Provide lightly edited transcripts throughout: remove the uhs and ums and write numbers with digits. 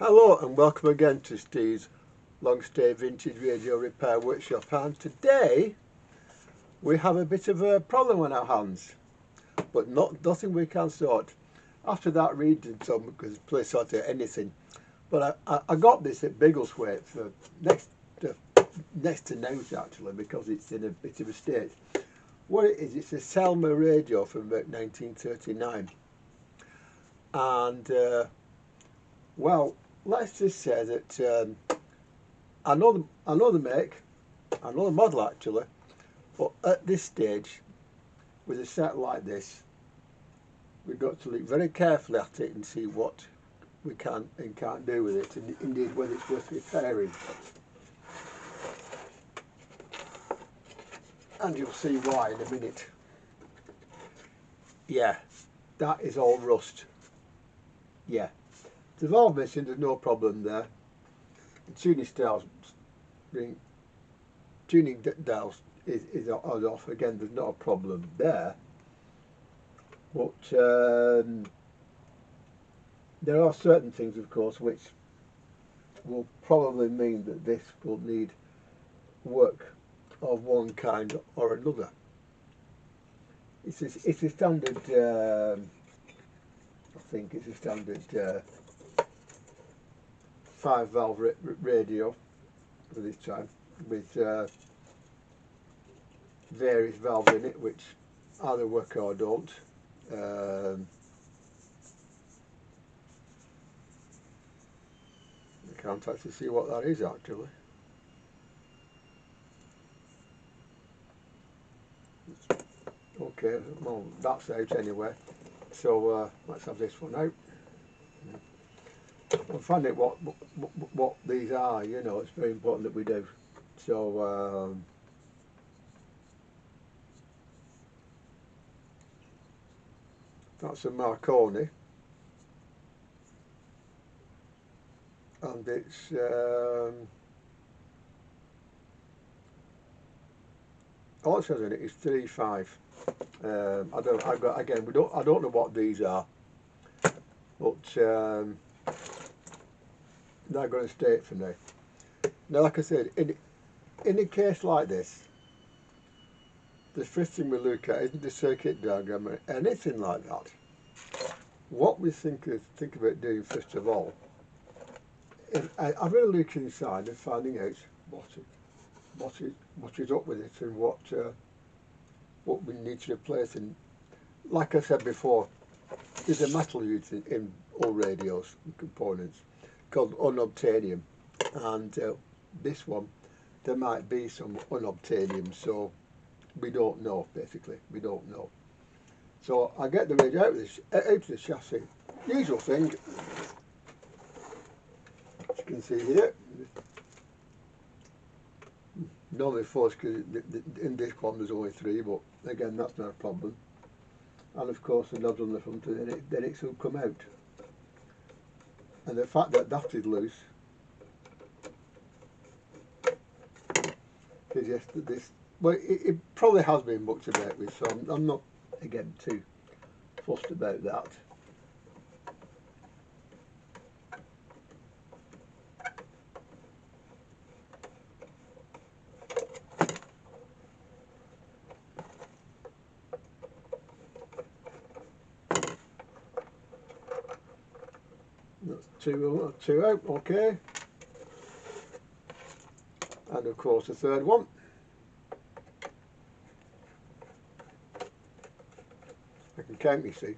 Hello and welcome again to Steve's Long Stay Vintage Radio Repair Workshop, and today we have a bit of a problem on our hands, but nothing we can sort. After that reading some, because play sort of anything, but I got this at Bigglesthwaite for next to note actually, because it's in a bit of a state. What it is, it's a Selmer radio from about 1939, and well, let's just say that I know the make, I know the model actually, but at this stage, with a set like this, we've got to look very carefully at it and see what we can and can't do with it, and indeed whether it's worth repairing. And you'll see why in a minute. Yeah, that is all rust. Yeah, the valve missing, there's no problem there. The tuning dials is off. Again, there's not a problem there. But there are certain things, of course, which will probably mean that this will need work of one kind or another. It's a standard, I think it's a standard 5-valve radio for this time, with various valves in it which either work or don't. I can't actually see what that is actually. Okay, well that's out anyway, so let's have this one out. We'll find out what these are, you know, it's very important that we do. So that's a Marconi, and it's all it says in it is 3.5. I don't know what these are, but they're going to stay for me. Now, like I said, in a case like this, the first thing we look at isn't the circuit diagram or anything like that. What we think about doing first of all is having a look inside and finding out what is up with it and what we need to replace. And like I said before, there's a metal used in all radios and components called unobtainium, and this one there might be some unobtainium, so we don't know. Basically, we don't know. So I get the radio out of the chassis. Usual thing, as you can see here. Normally 4, because in this one there's only 3, but again that's not a problem. And of course the knob's on the front, and then it will come out. And the fact that that is loose suggests that this, well, it probably has been mucked about with, so I'm not again too fussed about that. That's two out, okay. And of course the third one. I can count, you see.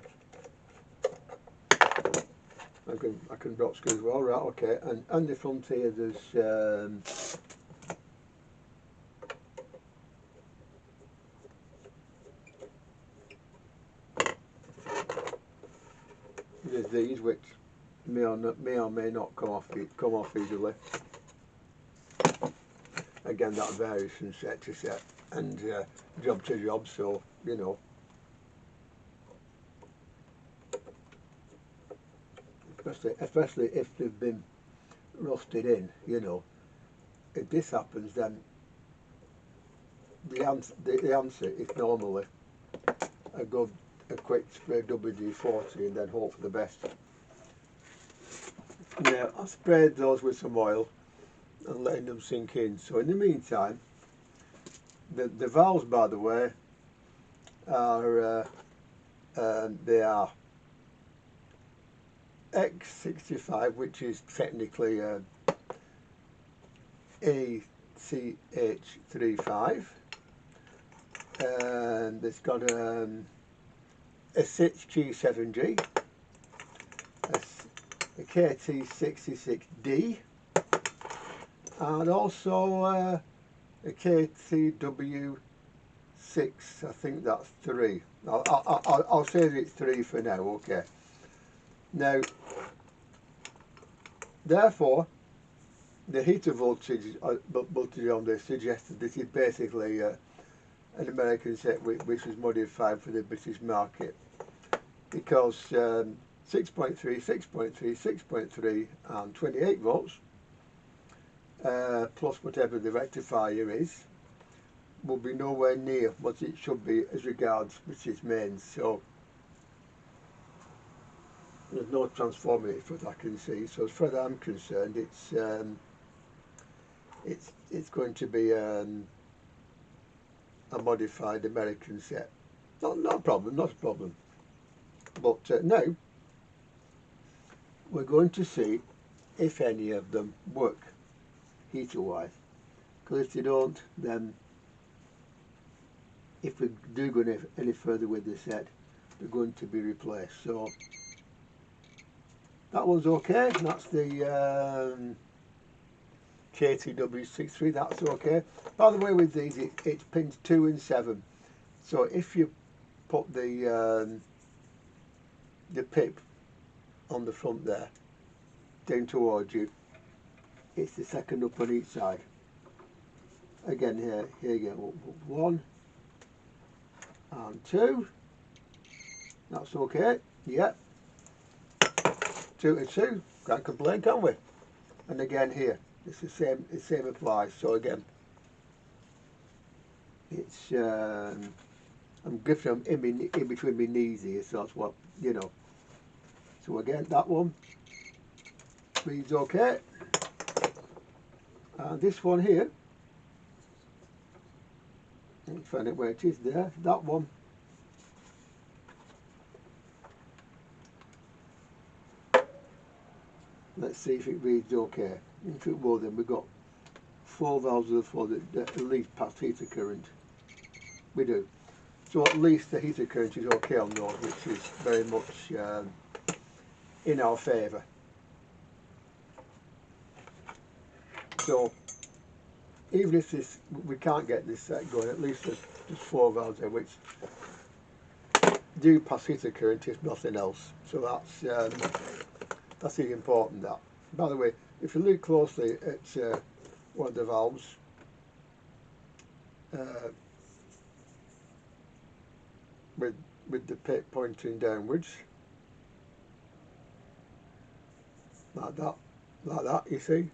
I can drop screws as well, right? Okay. And the front here there's these which may or may not come off easily. Again, that varies from set to set and job to job, so you know. Especially if they've been rusted in, you know. If this happens, then the answer is normally a quick spray WD-40 and then hope for the best. Now I sprayed those with some oil and letting them sink in. So in the meantime, the valves, by the way, are they are X65, which is technically ACH35, and it's got a 6G7G, a KT66D, and also a KTW6, I think that's 3. I'll say that it's 3 for now, okay. Now, therefore, the heater voltage on this suggested this is basically an American set which was modified for the British market, because 6.3, 6.3, 6.3 and 28 volts plus whatever the rectifier is will be nowhere near what it should be as regards British mains. So there's no transformer as far as I can see. So as far as I'm concerned, it's going to be a modified American set. Not a problem, not a problem. But now we're going to see if any of them work heater wise, because if they don't, then if we do go any further with the set, they're going to be replaced. So that one's okay. That's the KTW63, that's okay. By the way, with these, it's pins 2 and 7. So if you put the pip on the front there, down towards you, it's the second up on each side. Again, here you go, 1 and 2. That's okay. Yep. 2 to 2. Can't complain, can we? And again here, it's the same applies. So again, it's I'm gripping them in between my knees here, so that's what, you know. So again, that one reads okay. And this one here, let's find out where it is there. That one, let's see if it reads okay. If it will, then we've got 4 valves of the 4 that at least pass heater current. We do. So at least the heater current is okay on those, which is very much in our favour. So even if we can't get this set going, at least there's 4 valves there which do pass heater current if nothing else. So that's really important. That, by the way, if you look closely at one of the valves, with the pip pointing downwards, like that, you see.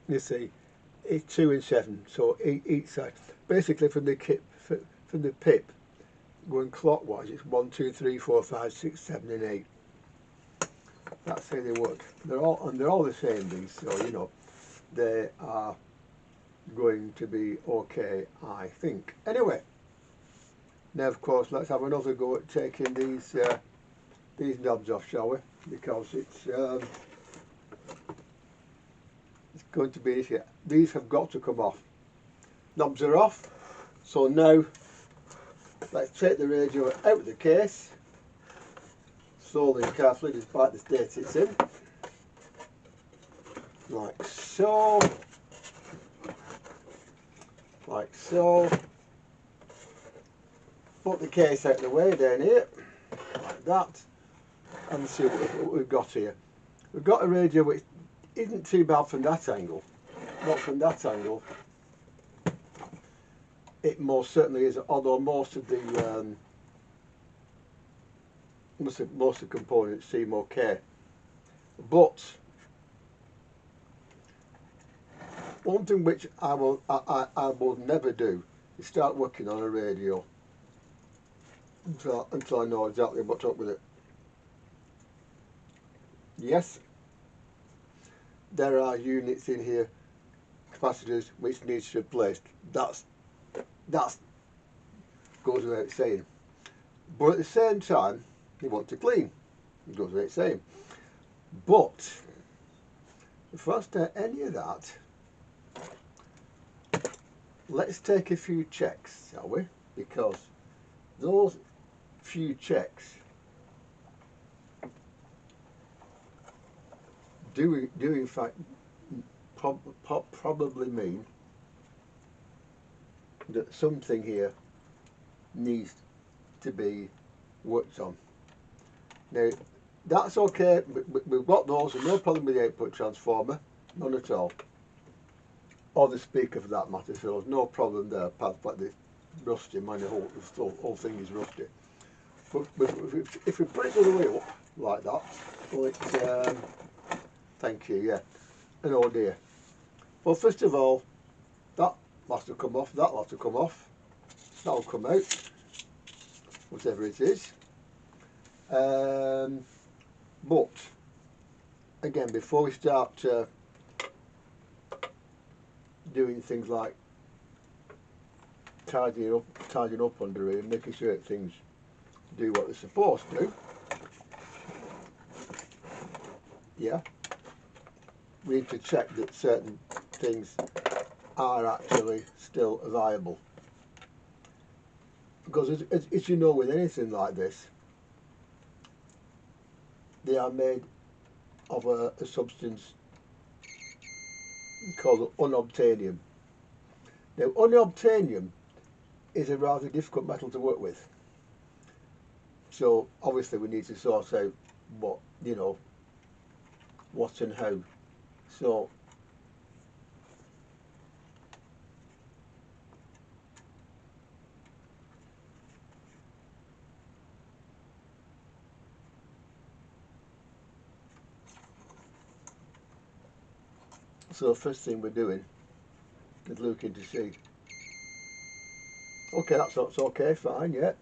You see, it's 2 and 7, so each side. Basically, from the pip, going clockwise, it's 1, 2, 3, 4, 5, 6, 7, and 8. That's how they work. They're all the same, these. So you know, they are going to be okay, I think. Anyway, now of course, let's have another go at taking these knobs off, shall we? Because it's going to be easier. These have got to come off. Knobs are off. So now let's take the radio out of the case, slowly and carefully, despite the state it's in, like so, like so. Put the case out of the way down here, like that, and see what we've got here. We've got a radio which isn't too bad from that angle. Not from that angle. It most certainly is, although most of the most of the components seem okay. But one thing which I will never do is start working on a radio until I know exactly what's up with it. Yes, there are units in here, capacitors, which needs to be replaced. That's goes without saying. But at the same time, you want to clean. It goes without saying. But before I start any of that, let's take a few checks, shall we? Because those few checks do in fact probably mean that something here needs to be worked on. Now that's okay, we've got those, and no problem with the output transformer, none at all, or the speaker for that matter, so there's no problem there, apart from the rusty, the whole thing is rusty. But if we put it the other way up, like that, well it's, thank you, yeah, and oh dear. Well, first of all, that will have to come off, that will have to come off, that will come out, whatever it is. But again, before we start doing things like tidying up under here and making sure that things do what they're supposed to, yeah, we need to check that certain things are actually still viable. Because as you know, with anything like this, they are made of a substance called unobtainium. Now, unobtainium is a rather difficult metal to work with. So obviously we need to sort out what, you know, what and how. So first thing we're doing is looking to see. Okay, that's okay, fine, yeah.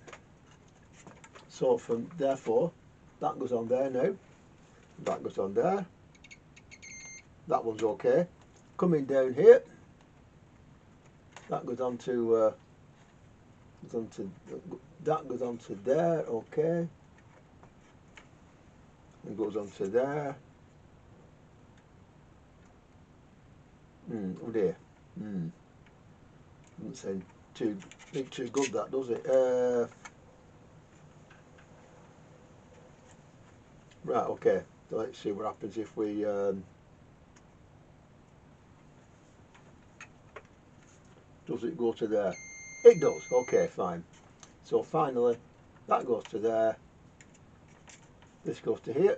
So therefore, that goes on there now. That goes on there. That one's okay. Coming down here, that goes on to that goes on to there, okay. And goes on to there. Oh dear. Doesn't sound too good, that, does it? Right, okay. So let's see what happens if we does it go to there? It does. Okay, fine. So finally, that goes to there. This goes to here,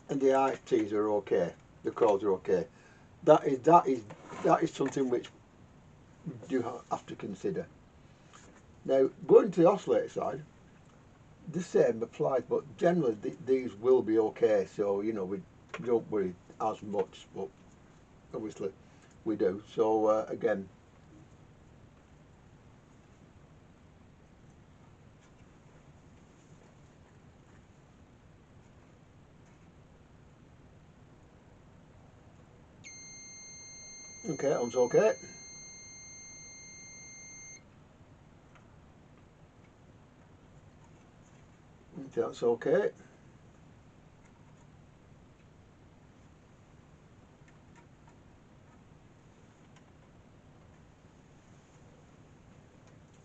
and the IFTs are okay. The coils are okay. That is something which you have to consider. Now, going to the oscillator side, the same applies, but generally these will be okay. So you know, we don't worry as much, but obviously we do. So again. Okay, that one's okay. That's okay.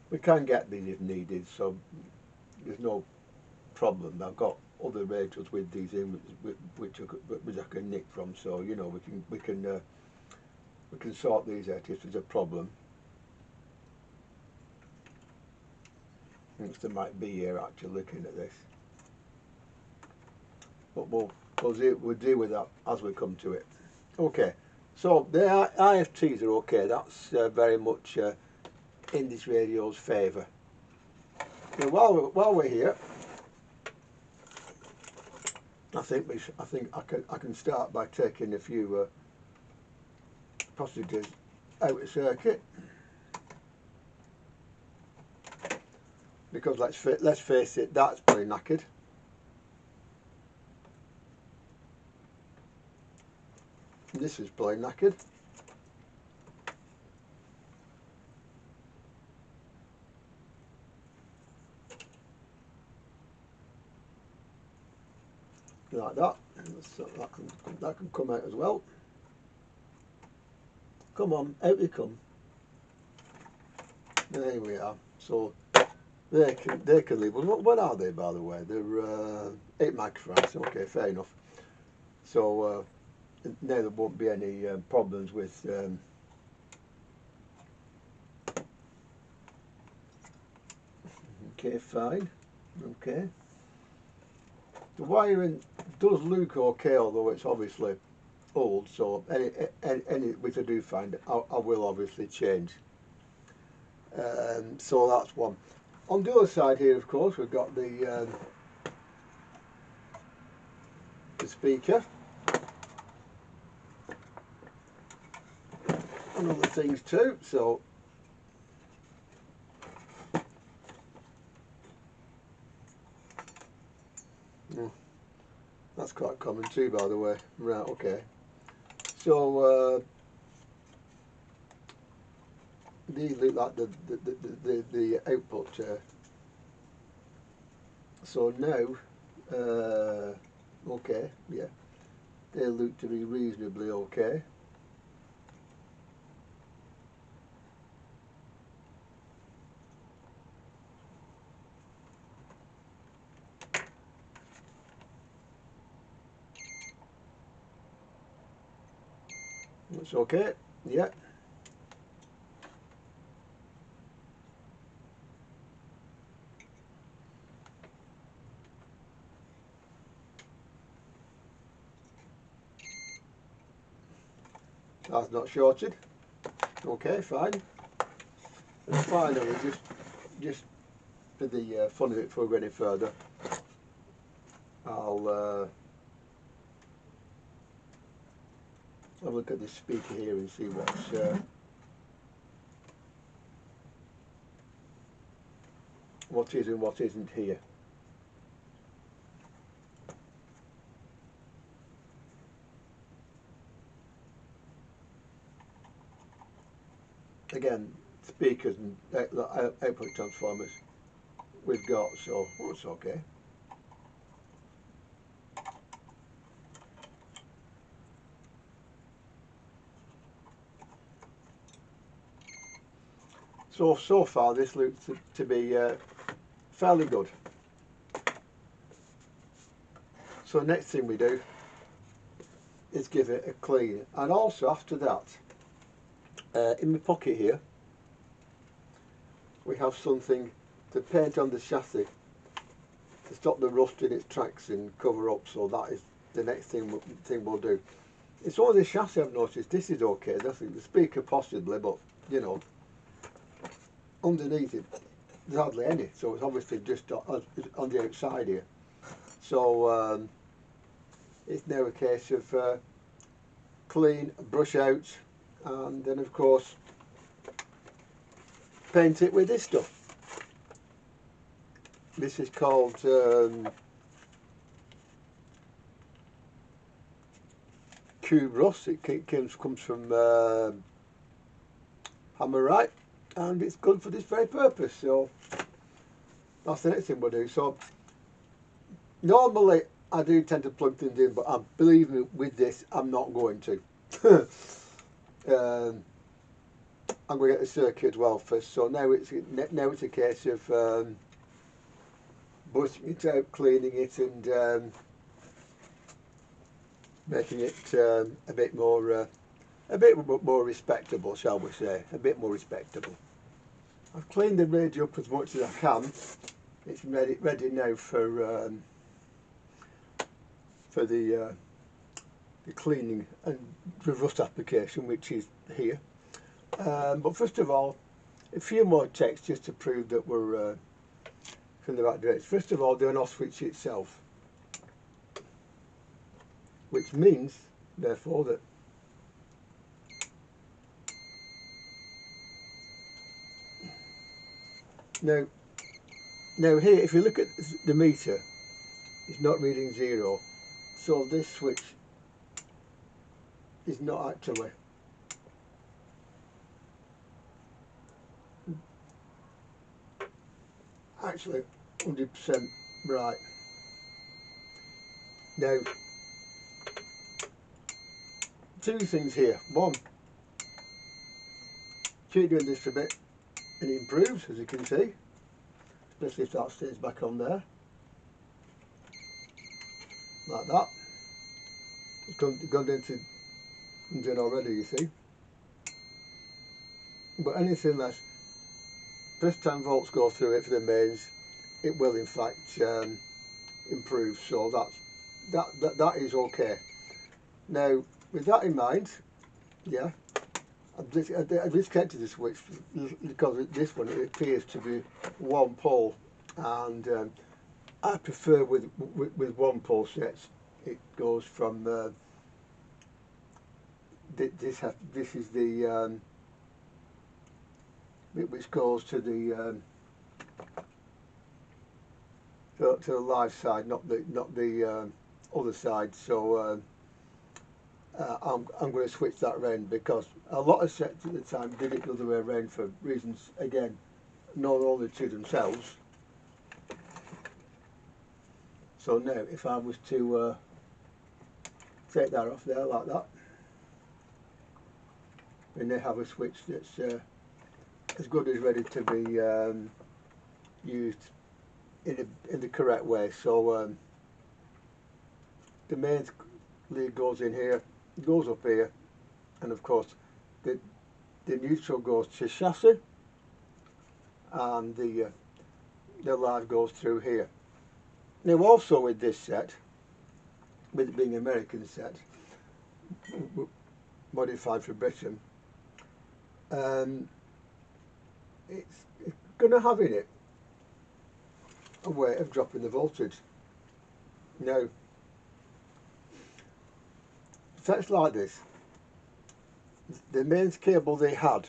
We can get these if needed, so there's no problem. I've got other radios with these in which I can nick from, so you know we can sort these out if there's a problem. Thinks there might be here actually looking at this, but we'll deal with that as we come to it. Okay, so the IFTs are okay. That's very much in this radio's favour. Now while we're here, I think I can start by taking a few capacitors out of circuit. because let's face it, that's pretty knackered. This is pretty knackered. Like that. So that can come out as well. Come on, out you come. There we are. So they can leave. Well, what are they, by the way? They're 8 microfarads. Okay, fair enough. So now there won't be any problems with okay, fine. Okay. The wiring does look okay, although it's obviously old. So any which I do find, I will obviously change. So that's one. On the other side here, of course, we've got the speaker and other things too. So that's quite common too, by the way. Right, okay. So these look like the output. So now, okay, yeah, they look to be reasonably okay. Looks okay, yeah. That's not shorted. Okay, fine. And finally, just for the fun of it, before we go any further, I'll have a look at this speaker here and see what is and what isn't here. Again, speakers and output transformers we've got, so it's okay. So far this looks to be fairly good. So next thing we do is give it a clean, and also after that, in my pocket here we have something to paint on the chassis to stop the rust in its tracks and cover up. So that is the next thing we'll do. It's only the chassis I've noticed. This is okay. I think the speaker possibly, but you know, underneath it there's hardly any. So it's obviously just on the outside here. So it's now a case of clean, brush out, and then of course paint it with this stuff. This is called Cube Rust. It comes from Hammerite, and it's good for this very purpose. So that's the next thing we'll do. So normally I do tend to plug things in, but believe me, with this I'm not going to. I'm going to get the circuit as well first. So now it's a case of brushing it out, cleaning it, and making it a bit more respectable, shall we say? A bit more respectable. I've cleaned the radio up as much as I can. It's ready now for the cleaning and the rust application, which is here. But first of all, a few more checks just to prove that we're from the right direction. First of all, the on-off switch itself, which means, therefore, that now Now here, if you look at the meter, it's not reading 0, so this switch is not actually actually 100% right. Now, two things here. One, keep doing this for a bit and it improves, as you can see, especially if that stays back on there, like that. It's gone down to 100 already, you see. But anything less, plus 10 volts go through it for the mains, it will in fact improve. So that is okay. Now, with that in mind, yeah, I've disconnected the switch because this one, it appears to be one pole, and I prefer with one pole sets. It goes from this is the which goes to the to the live side, not the other side. So I'm going to switch that round, because a lot of sets at the time did it the other way around for reasons, again, not only to themselves. So now, if I was to take that off there like that, then they have a switch that's as good as ready to be used in the correct way. So the mains lead goes in here, goes up here, and of course the neutral goes to chassis, and the live goes through here. Now also with this set, with it being an American set, modified for Britain, it's going to have in it a way of dropping the voltage. Now, sets like this, the mains cable they had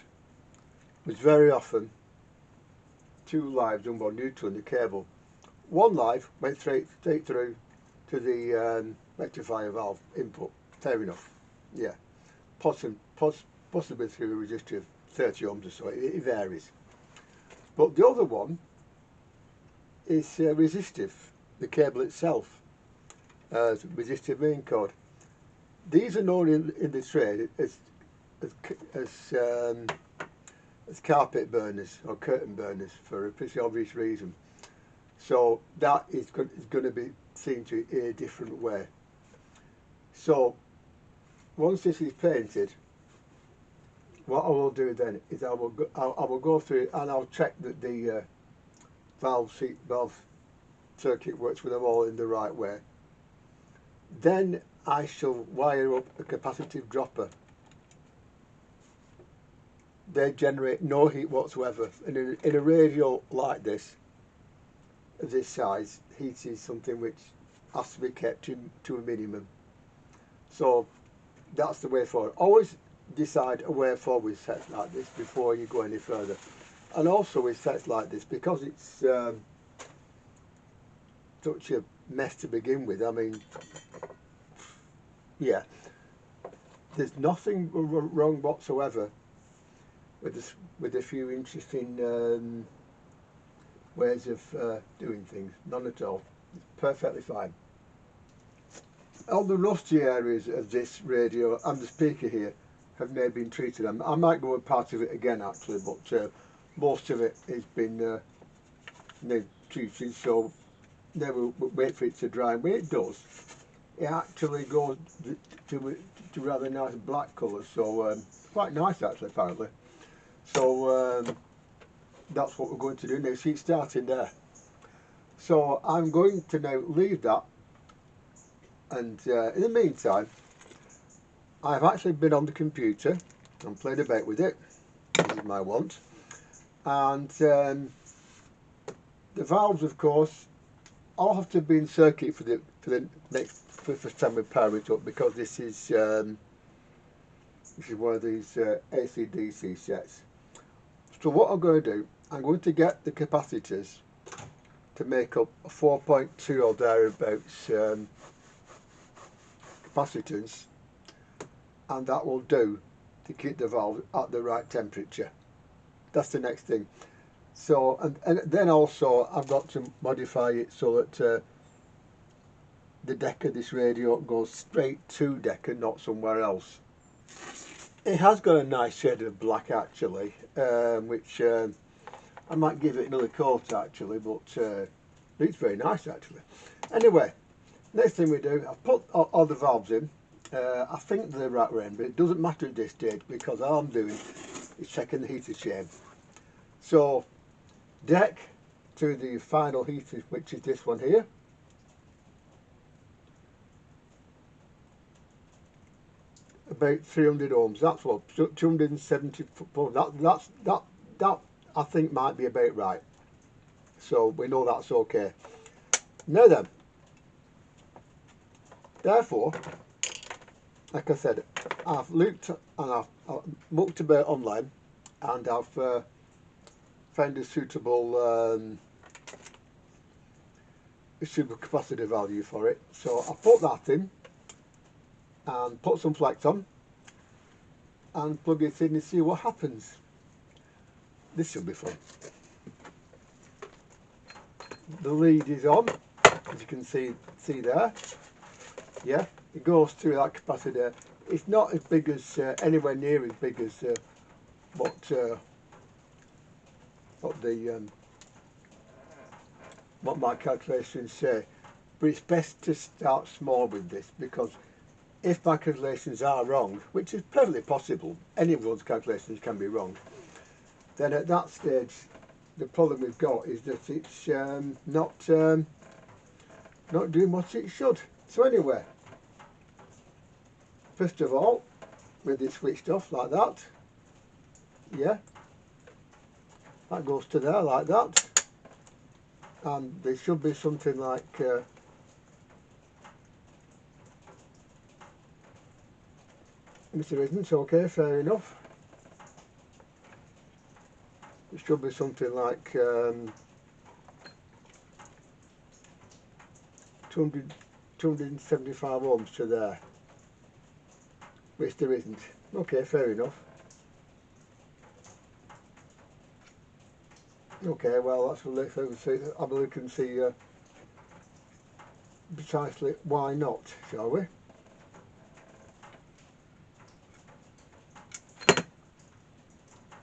was very often two lives and one neutral in the cable. One live went straight through to the rectifier valve input. Fair enough, yeah. Possibly through a resistor of 30 ohms or so. It varies. But the other one is resistive. The cable itself, resistive main cord. These are known in the trade as carpet burners or curtain burners, for a pretty obvious reason. So that is going to be seen to in a different way. So once this is painted, what I will do then is I will go through it and I'll check that the valve circuit works with them all in the right way. Then I shall wire up a capacitive dropper. They generate no heat whatsoever, and in a radio like this, of this size, heat is something which has to be kept to a minimum. So that's the way forward. Always decide a way forward with sets like this before you go any further. And also with sets like this, because it's such a mess to begin with, I mean, yeah, there's nothing wrong whatsoever with a few interesting ways of doing things. None at all. It's perfectly fine. All the rusty areas of this radio and the speaker here have now been treated. I might go with part of it again actually, but most of it has been now treated, so now we'll wait for it to dry. And when it does, it actually goes to rather nice black colour, so quite nice actually apparently. So that's what we're going to do now. See, it's starting there. So I'm going to now leave that, and in the meantime I've actually been on the computer and played about with it. This is my want. And the valves, of course, all have to be in circuit for the first time we power it up, because this is one of these AC/DC sets. So what I'm going to do, I'm going to get the capacitors to make up a 4.2 or thereabouts capacitance, and that will do to keep the valve at the right temperature. That's the next thing. So and then also I've got to modify it so that the deck of this radio goes straight to deck and not somewhere else. It has got a nice shade of black actually, which I might give it another coat actually, but it's very nice actually. Anyway, next thing we do, I've put all the valves in. I think they're right round, but it doesn't matter at this stage because all I'm doing is checking the heater chain. So deck to the final heater, which is this one here. About 300 ohms. That's what 270. That I think might be about right. So we know that's okay. Now then, therefore, like I said, I've looked and I've looked about online, and I've found a suitable capacitor value for it. So I put that in and put some flex on and plug it in and see what happens. This should be fun. The lead is on, as you can see there. Yeah, it goes through that capacitor. It's not as big as anywhere near as big as what my calculations say, but it's best to start small with this, because if my calculations are wrong, which is perfectly possible, anyone's calculations can be wrong, then at that stage the problem we've got is that it's not doing what it should. So anyway, first of all, with it switched off like that, yeah, that goes to there like that, and there should be something like if there isn't, okay, fair enough. It should be something like 275 ohms to there, which there isn't. Okay, fair enough. Okay, well that's what I believe we can see precisely why not, shall we?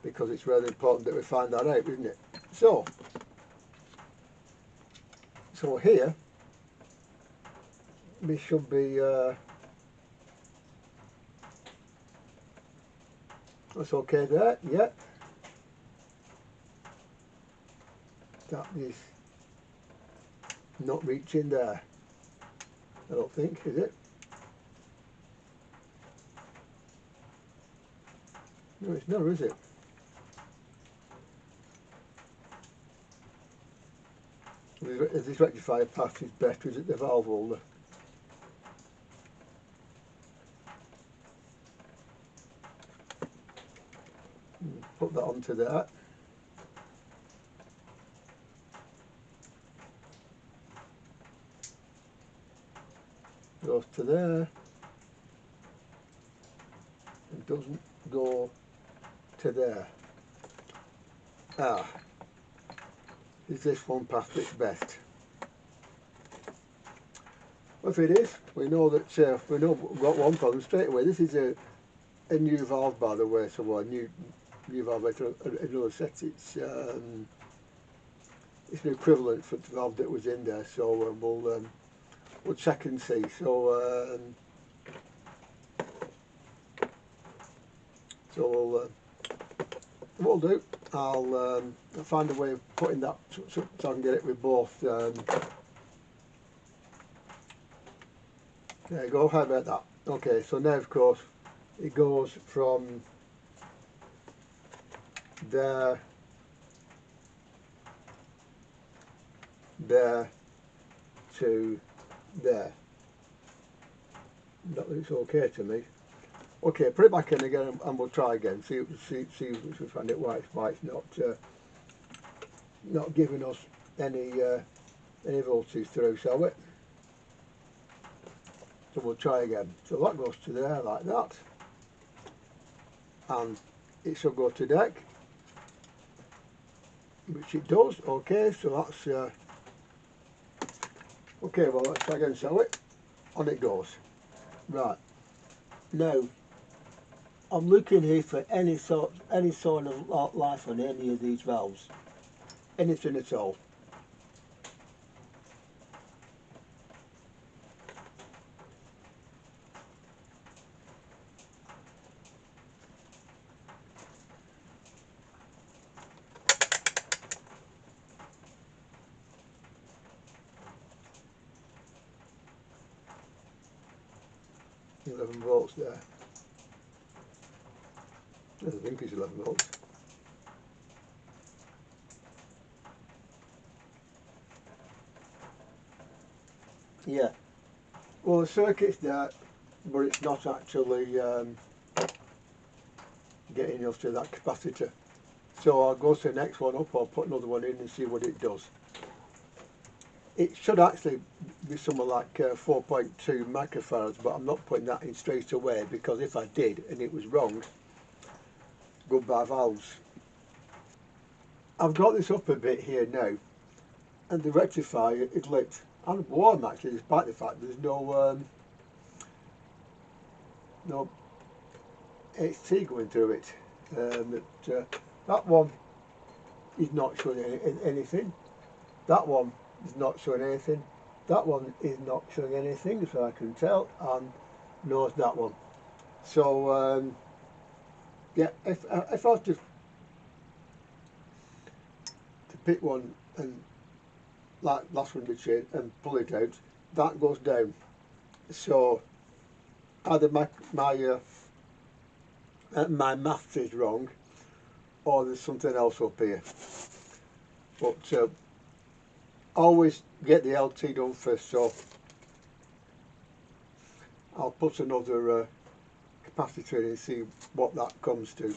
Because it's really important that we find that out, isn't it? So here we should be that's okay there, yeah. That is not reaching there, I don't think, is it? No, it's not, is it? Is this rectifier path is better, is it the valve holder? Put that onto there. Goes to there. It doesn't go to there. Ah. Is this one past its best? Well, if it is, we know that we've got one problem straight away. This is a new valve, by the way, so a new valve, another set. It's an equivalent for the valve that was in there. So we'll check and see. So what we'll do, I'll find a way of putting that so I can get it with both. There you go, how about that? Okay, so now of course it goes from there to there. That looks okay to me. Okay, put it back in again and we'll try again. See if we find it why it's not giving us any any voltage through, shall we? So we'll try again. So that goes to there like that, and it should go to deck, which it does. Okay, so that's okay. Well, let's try again, shall we? On it goes. Right, now I'm looking here for any sort of life on any of these valves, anything at all. 11 volts there. I think it's 11 volts. Yeah. Well, the circuit's there, but it's not actually getting us to that capacitor. So I'll go to the next one up, I'll put another one in and see what it does. It should actually be somewhere like 4.2 microfarads, but I'm not putting that in straight away, because if I did and it was wrong, goodbye valves. I've got this up a bit here now, and the rectifier is lit and warm actually, despite the fact there's no HT going through it. That one is not showing anything. That one is not showing anything. That one is not showing anything, so I can tell, and knows that one. So yeah, if I was to pick one and like last one did and pull it out, that goes down. So either my maths is wrong, or there's something else up here. But always get the LT done first, so I'll put another capacitor in and see what that comes to.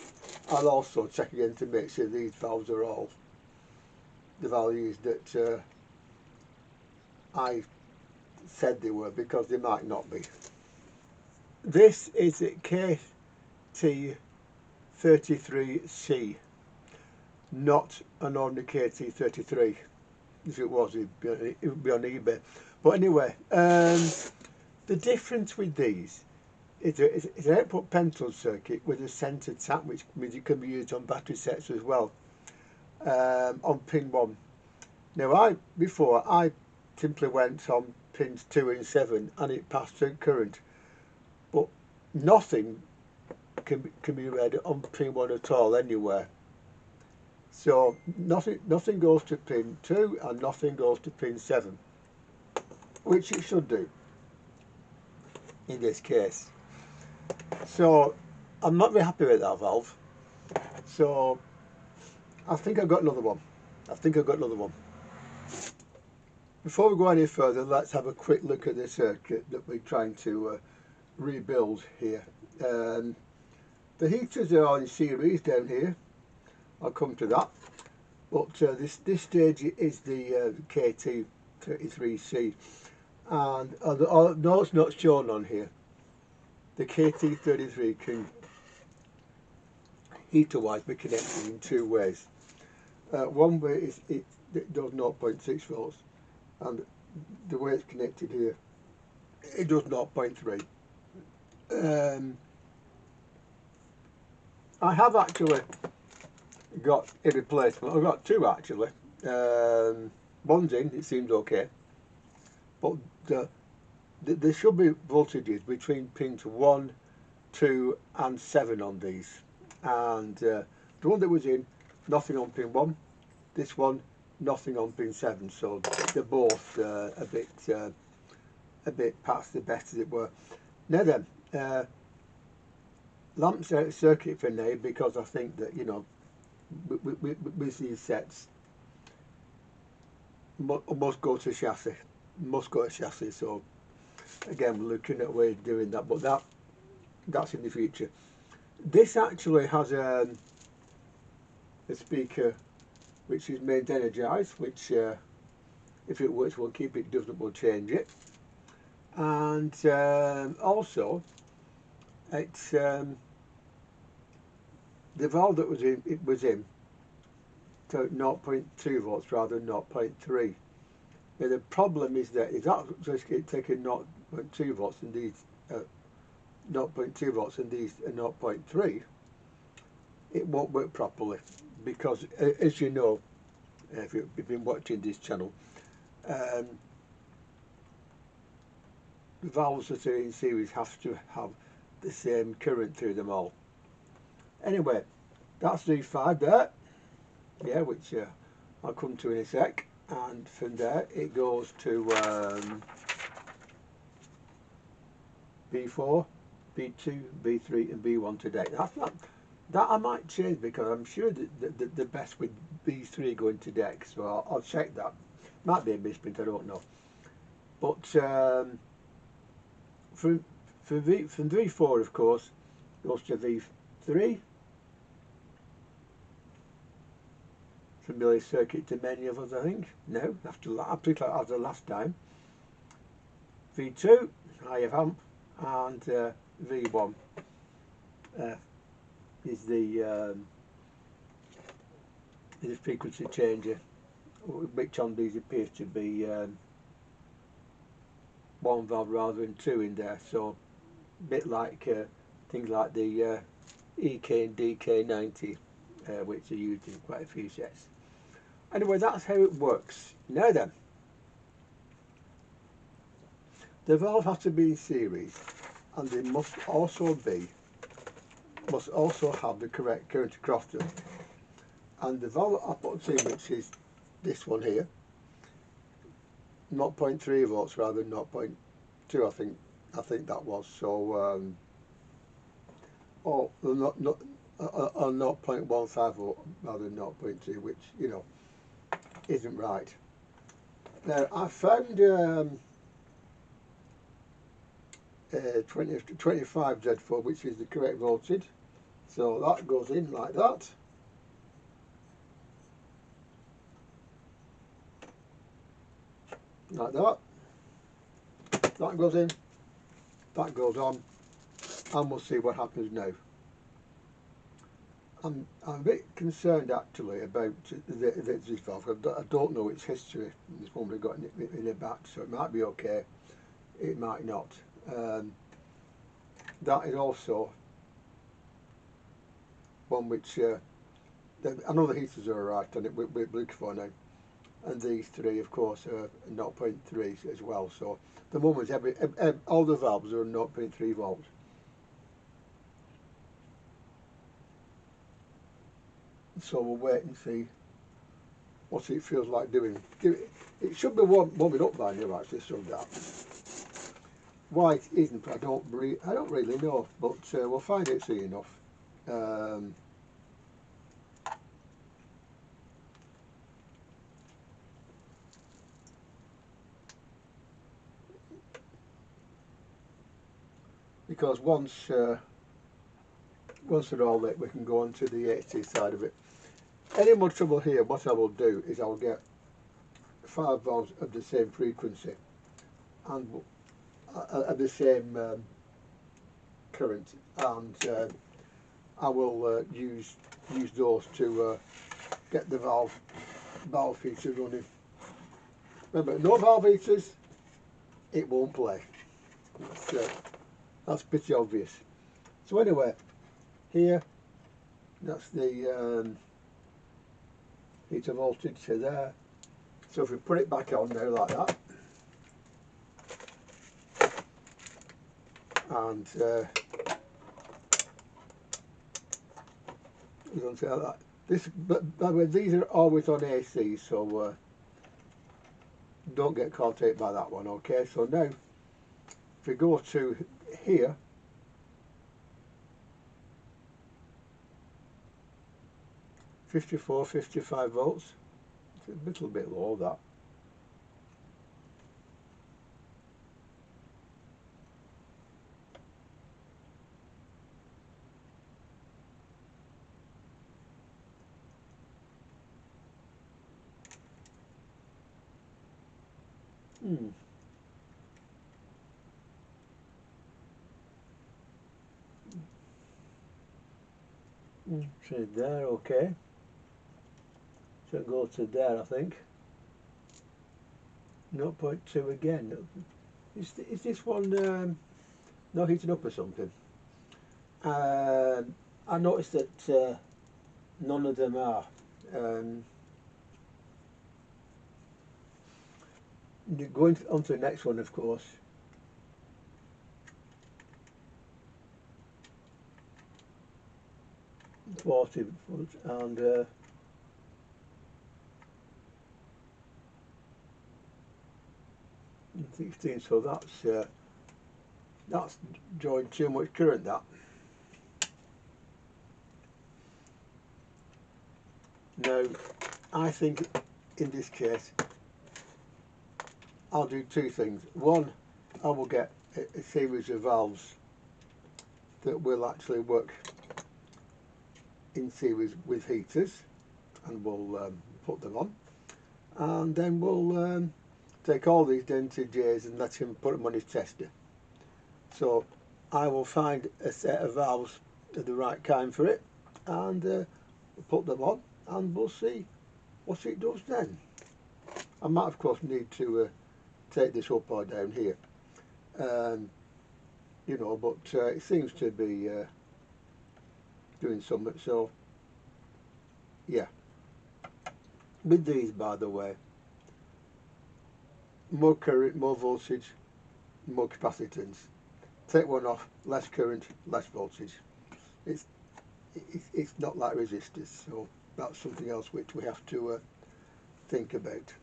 I'll also check again to make sure these valves are all the values that I said they were, because they might not be. This is a KT33C, not an ordinary KT33. If it was, it would be on eBay. But anyway, the difference with these is it's an output pentile circuit with a centre tap, which means it can be used on battery sets as well, on pin 1. Now before I simply went on pins 2 and 7 and it passed through current, but nothing can be read on pin 1 at all anywhere. So nothing goes to pin 2 and nothing goes to pin 7, which it should do in this case. So I'm not very happy with that valve, so I think I've got another one. Before we go any further, let's have a quick look at the circuit that we're trying to rebuild here. The heaters are all in series down here. I'll come to that. But this stage is the KT33C, and no, it's not shown on here. The KT33 can heater-wise be connected in two ways. One way is it does 0.6 volts, and the way it's connected here, it does 0.3. I have actually got a replacement. I've got two actually. One's in, it seems okay, but there should be voltages between pins 1, 2 and 7 on these, and the one that was in, nothing on pin 1, this one nothing on pin 7, so they're both a bit past the best, as it were. Now then, lamps out of circuit for now, because I think that, you know, with these sets must go to chassis, so again we're looking at a way of doing that, but that's in the future. This actually has a speaker which is mains energized, which If it works, we'll keep it. If it doesn't, we'll change it. And also, it's the valve that was in, it was in, so 0.2 volts rather than 0.3. Now the problem is that if that's just taking 0.2 volts and these 0.2 volts and these are 0.3, it won't work properly, because as you know, if you've been watching this channel, the valves that are in series have to have the same current through them all. Anyway, that's the 5 there, yeah, which I'll come to in a sec, and from there it goes to B4, B2, B3 and B1 today. That's not, that I might change, because I'm sure that the best with B3 going to deck, so I'll check that. Might be a misprint, I don't know. But from V4, of course, goes to V3. Familiar circuit to many of us, I think. No, after the last time. V2, higher amp, and V1 is the frequency changer, which on these appears to be one valve rather than two in there. So a bit like things like the EK and DK90, which are used in quite a few sets. Anyway, that's how it works. Now then, the valve has to be in series, and they must also have the correct current across them. And the valve I put in, which is this one here, 0.3 volts rather than 0.2, I think that was. So or not 0.15 volt rather than 0.2, which, you know, isn't right. Now I found 25 Z4, which is the correct voltage, so that goes in like that. Like that. That goes in, that goes on, and we'll see what happens now. I'm a bit concerned actually about this valve. I don't know its history. This one we've got in the back, so it might be okay, it might not. That is also one which I know the heaters are alright on it, we're looking for now, and these three of course are 0.3 as well. So the moment all the valves are 0.3 volts. So we'll wait and see what it feels like doing. It should be warming up by now actually, so that. Why it isn't, I don't really know, but we'll find it soon enough. Because once they're all lit, we can go on to the AC side of it. Any more trouble here, what I will do is I'll get 5 valves of the same frequency and of the same current, and I will use those to get the valve feature running. Remember, no valve heaters, it won't play. That's pretty obvious. So anyway, here, that's the heater voltage to there. So if we put it back on now like that, and you don't say that. This, but by the way, these are always on AC, so don't get caught out by that one. Okay, so now if we go to here, (54, 55 volts). It's a little bit low, that. So there, okay. So go to there, I think. 0.2 again. Is this one not heating up or something? I noticed that none of them are. Going on to the next one, of course. $40 and 16, so that's drawing too much current, that. Now, I think in this case I'll do two things. One, I will get a series of valves that will actually work in series with heaters, and we'll put them on, and then we'll take all these dented J's and let him put them on his tester. So I will find a set of valves of the right kind for it, and put them on, and we'll see what it does then. I might of course need to take this up or down here, you know, but it seems to be doing something. So yeah, with these, by the way, more current, more voltage, more capacitance. Take one off, less current, less voltage. It's not like resistors, so that's something else which we have to think about.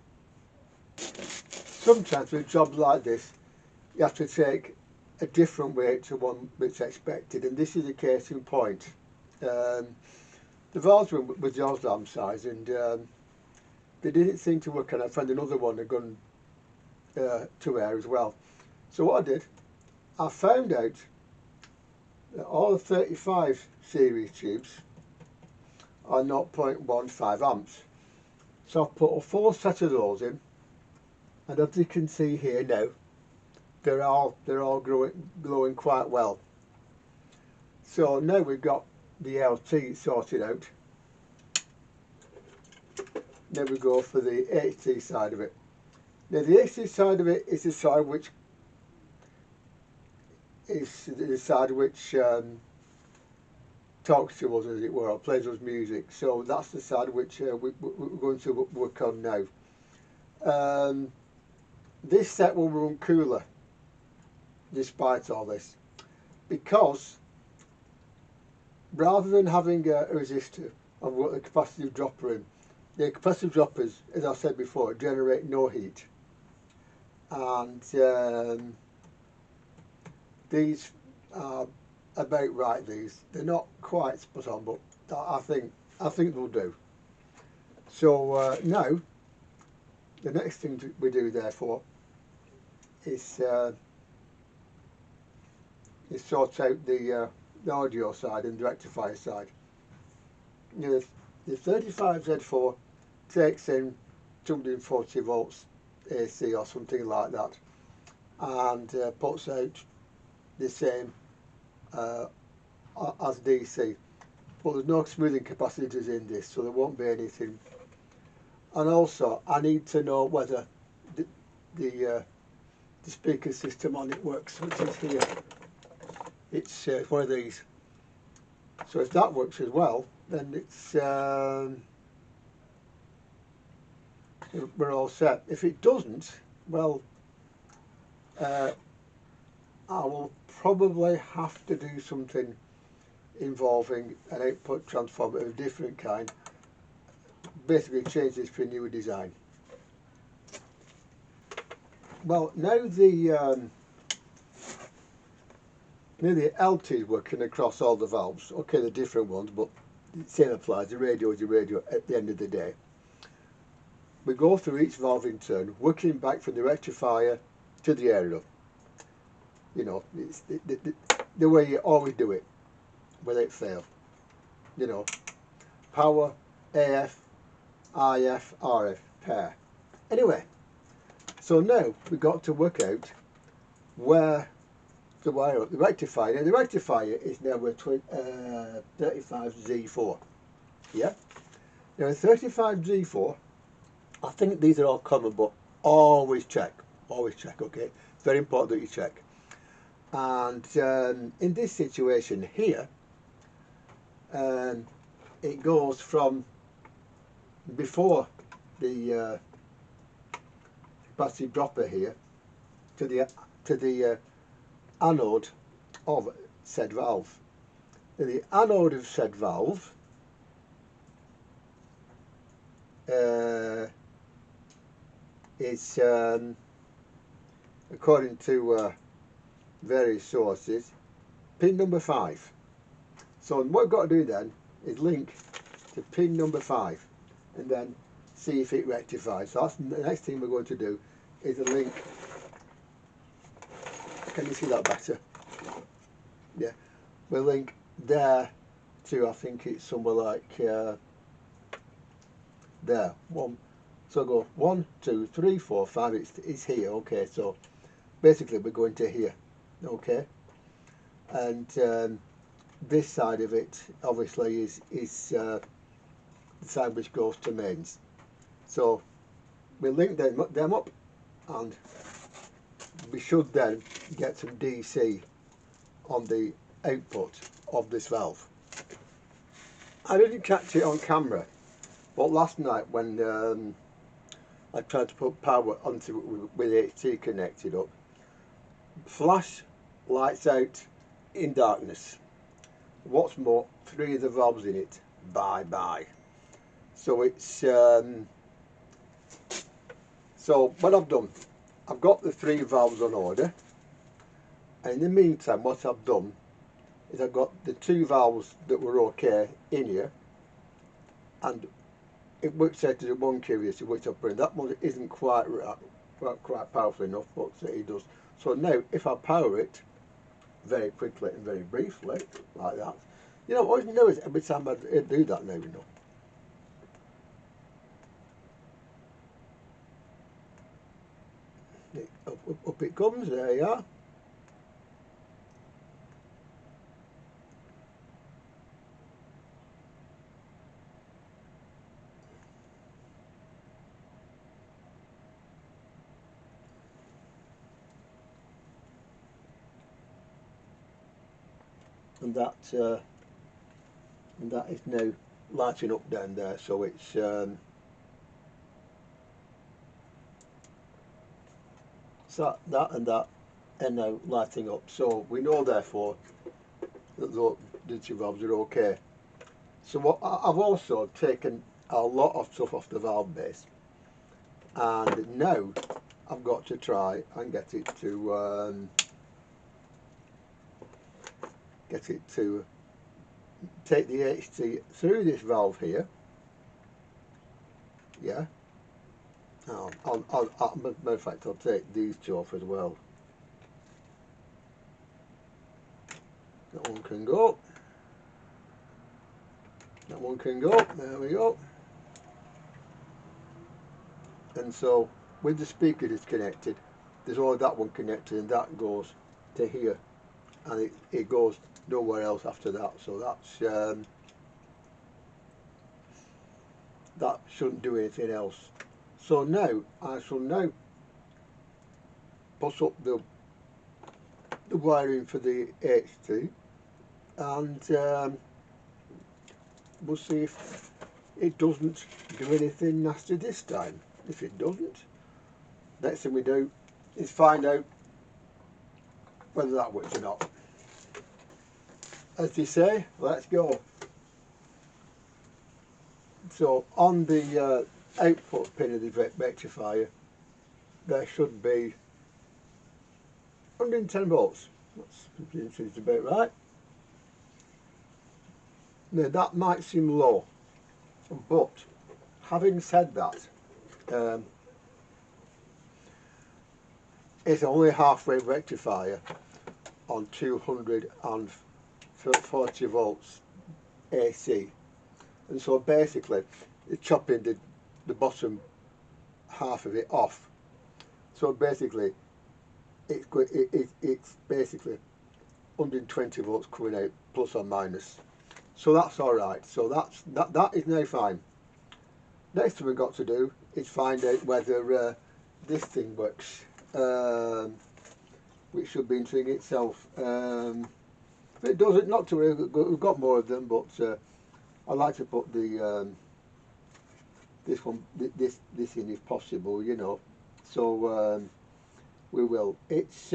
Sometimes with jobs like this, you have to take a different way to one that's expected, and this is a case in point. The valves were with John's lamp size, and they didn't seem to work, and I found another one had gone to air as well. So what I did, I found out that all the 35 series tubes are 0.15 amps. So I've put a full set of those in, and as you can see here now, they're all glowing quite well. So now we've got the LT sorted out. Now we go for the HT side of it. Now the HT side of it is the side which talks to us, as it were, or plays us music. So that's the side which we're going to work on now. This set will run cooler despite all this, because rather than having a resistor and a capacitive dropper in, the capacitive droppers, as I said before, generate no heat, and these are about right. They're not quite spot on, but I think they'll do. So now the next thing we do, therefore, is sort out the audio side and the rectifier side. You know, the 35Z4 takes in 240 volts AC or something like that, and puts out the same as DC, but there's no smoothing capacitors in this, so there won't be anything. And also I need to know whether the speaker system on it works, which is here. It's one of these. So if that works as well, then it's we're all set. If it doesn't, well, I will probably have to do something involving an output transformer of a different kind. Basically change this for a newer design. Well, now the LT is working across all the valves. Okay, they're different ones, but the same applies. The radio is the radio at the end of the day. We go through each valve in turn, working back from the rectifier to the aerial. You know, it's the way you always do it, without fail. You know, power, AF, IF, RF, pair. Anyway, So now we've got to work out where the wire up the rectifier. Now the rectifier is now a 35Z4. Yeah. Now a 35Z4, I think these are all common, but always check. Always check. Okay. It's very important that you check. And in this situation here, it goes from before the capacitive dropper here to the anode of said valve. Now the anode of said valve is, according to various sources, pin number 5. So what we've got to do then is link to pin number 5 and then see if it rectifies. So that's the next thing we're going to do, is a link. Can you see that better? Yeah, we'll link there to, I think it's somewhere like there. So go 1, 2, 3, 4, 5. It's here. Okay, so basically we're going to here. Okay, and this side of it obviously is the side which goes to mains. So we link them up, and we should then get some DC on the output of this valve. I didn't catch it on camera, but last night when I tried to put power onto it with HT connected up, flash lights out in darkness. What's more, 3 of the valves in it, bye bye. So it's so what I've done, I've got the 3 valves on order, and in the meantime what I've done is I've got the 2 valves that were okay in here, and it works out as a 1 kV, which I've put in. That one isn't quite powerful enough, but it does. So now if I power it very quickly and very briefly like that, you know, I always notice every time I do that now, you know. Up it comes, there you are. And that is now lighting up down there, so it's so that and that are now lighting up. So we know therefore that the 2 valves are okay. So what I've also taken a lot of stuff off the valve base, and now I've got to try and get it to take the HT through this valve here. Yeah. Matter of fact, I'll take these 2 off as well. That one can go. That one can go. There we go. And so with the speaker disconnected, there's only that one connected, and that goes to here, and it goes nowhere else after that. So that's that shouldn't do anything else. So now I shall now put up the wiring for the HT, and we'll see if it doesn't do anything nasty this time. If it doesn't, next thing we do is find out whether that works or not. As they say, let's go. So on the output pin of the rectifier, there should be 110 volts. That seems about right. Now that might seem low, but having said that, it's only a halfway rectifier on 240 volts AC, and so basically it's chopping the bottom half of it off, So basically it's basically 120 volts coming out, plus or minus. So that's all right. So that is now fine. Next thing we've got to do is find out whether this thing works, which should be interesting itself. If it doesn't, not to worry, we've got more of them, but I like to put the this in if possible, you know. So we will. It's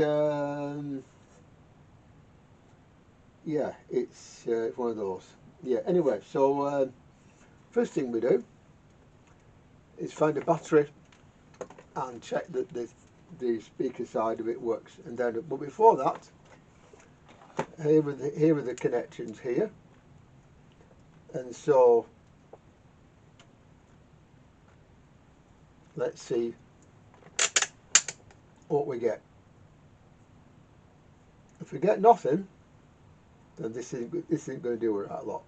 yeah, it's one of those. Yeah. Anyway, so first thing we do is find a battery and check that the speaker side of it works, and then. But before that, here are the connections here, and so let's see what we get. If we get nothing, then this isn't going to do a lot.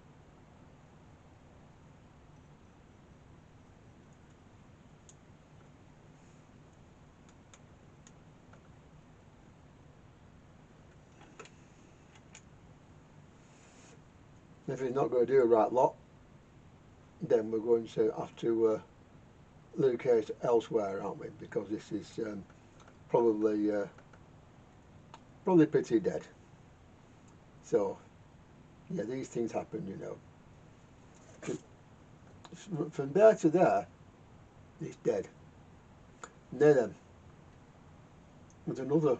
If it's not going to do a right lot, then we're going to have to locate elsewhere, aren't we? Because this is probably pretty dead. So yeah, these things happen, you know. From there to there, it's dead. Near them, there's another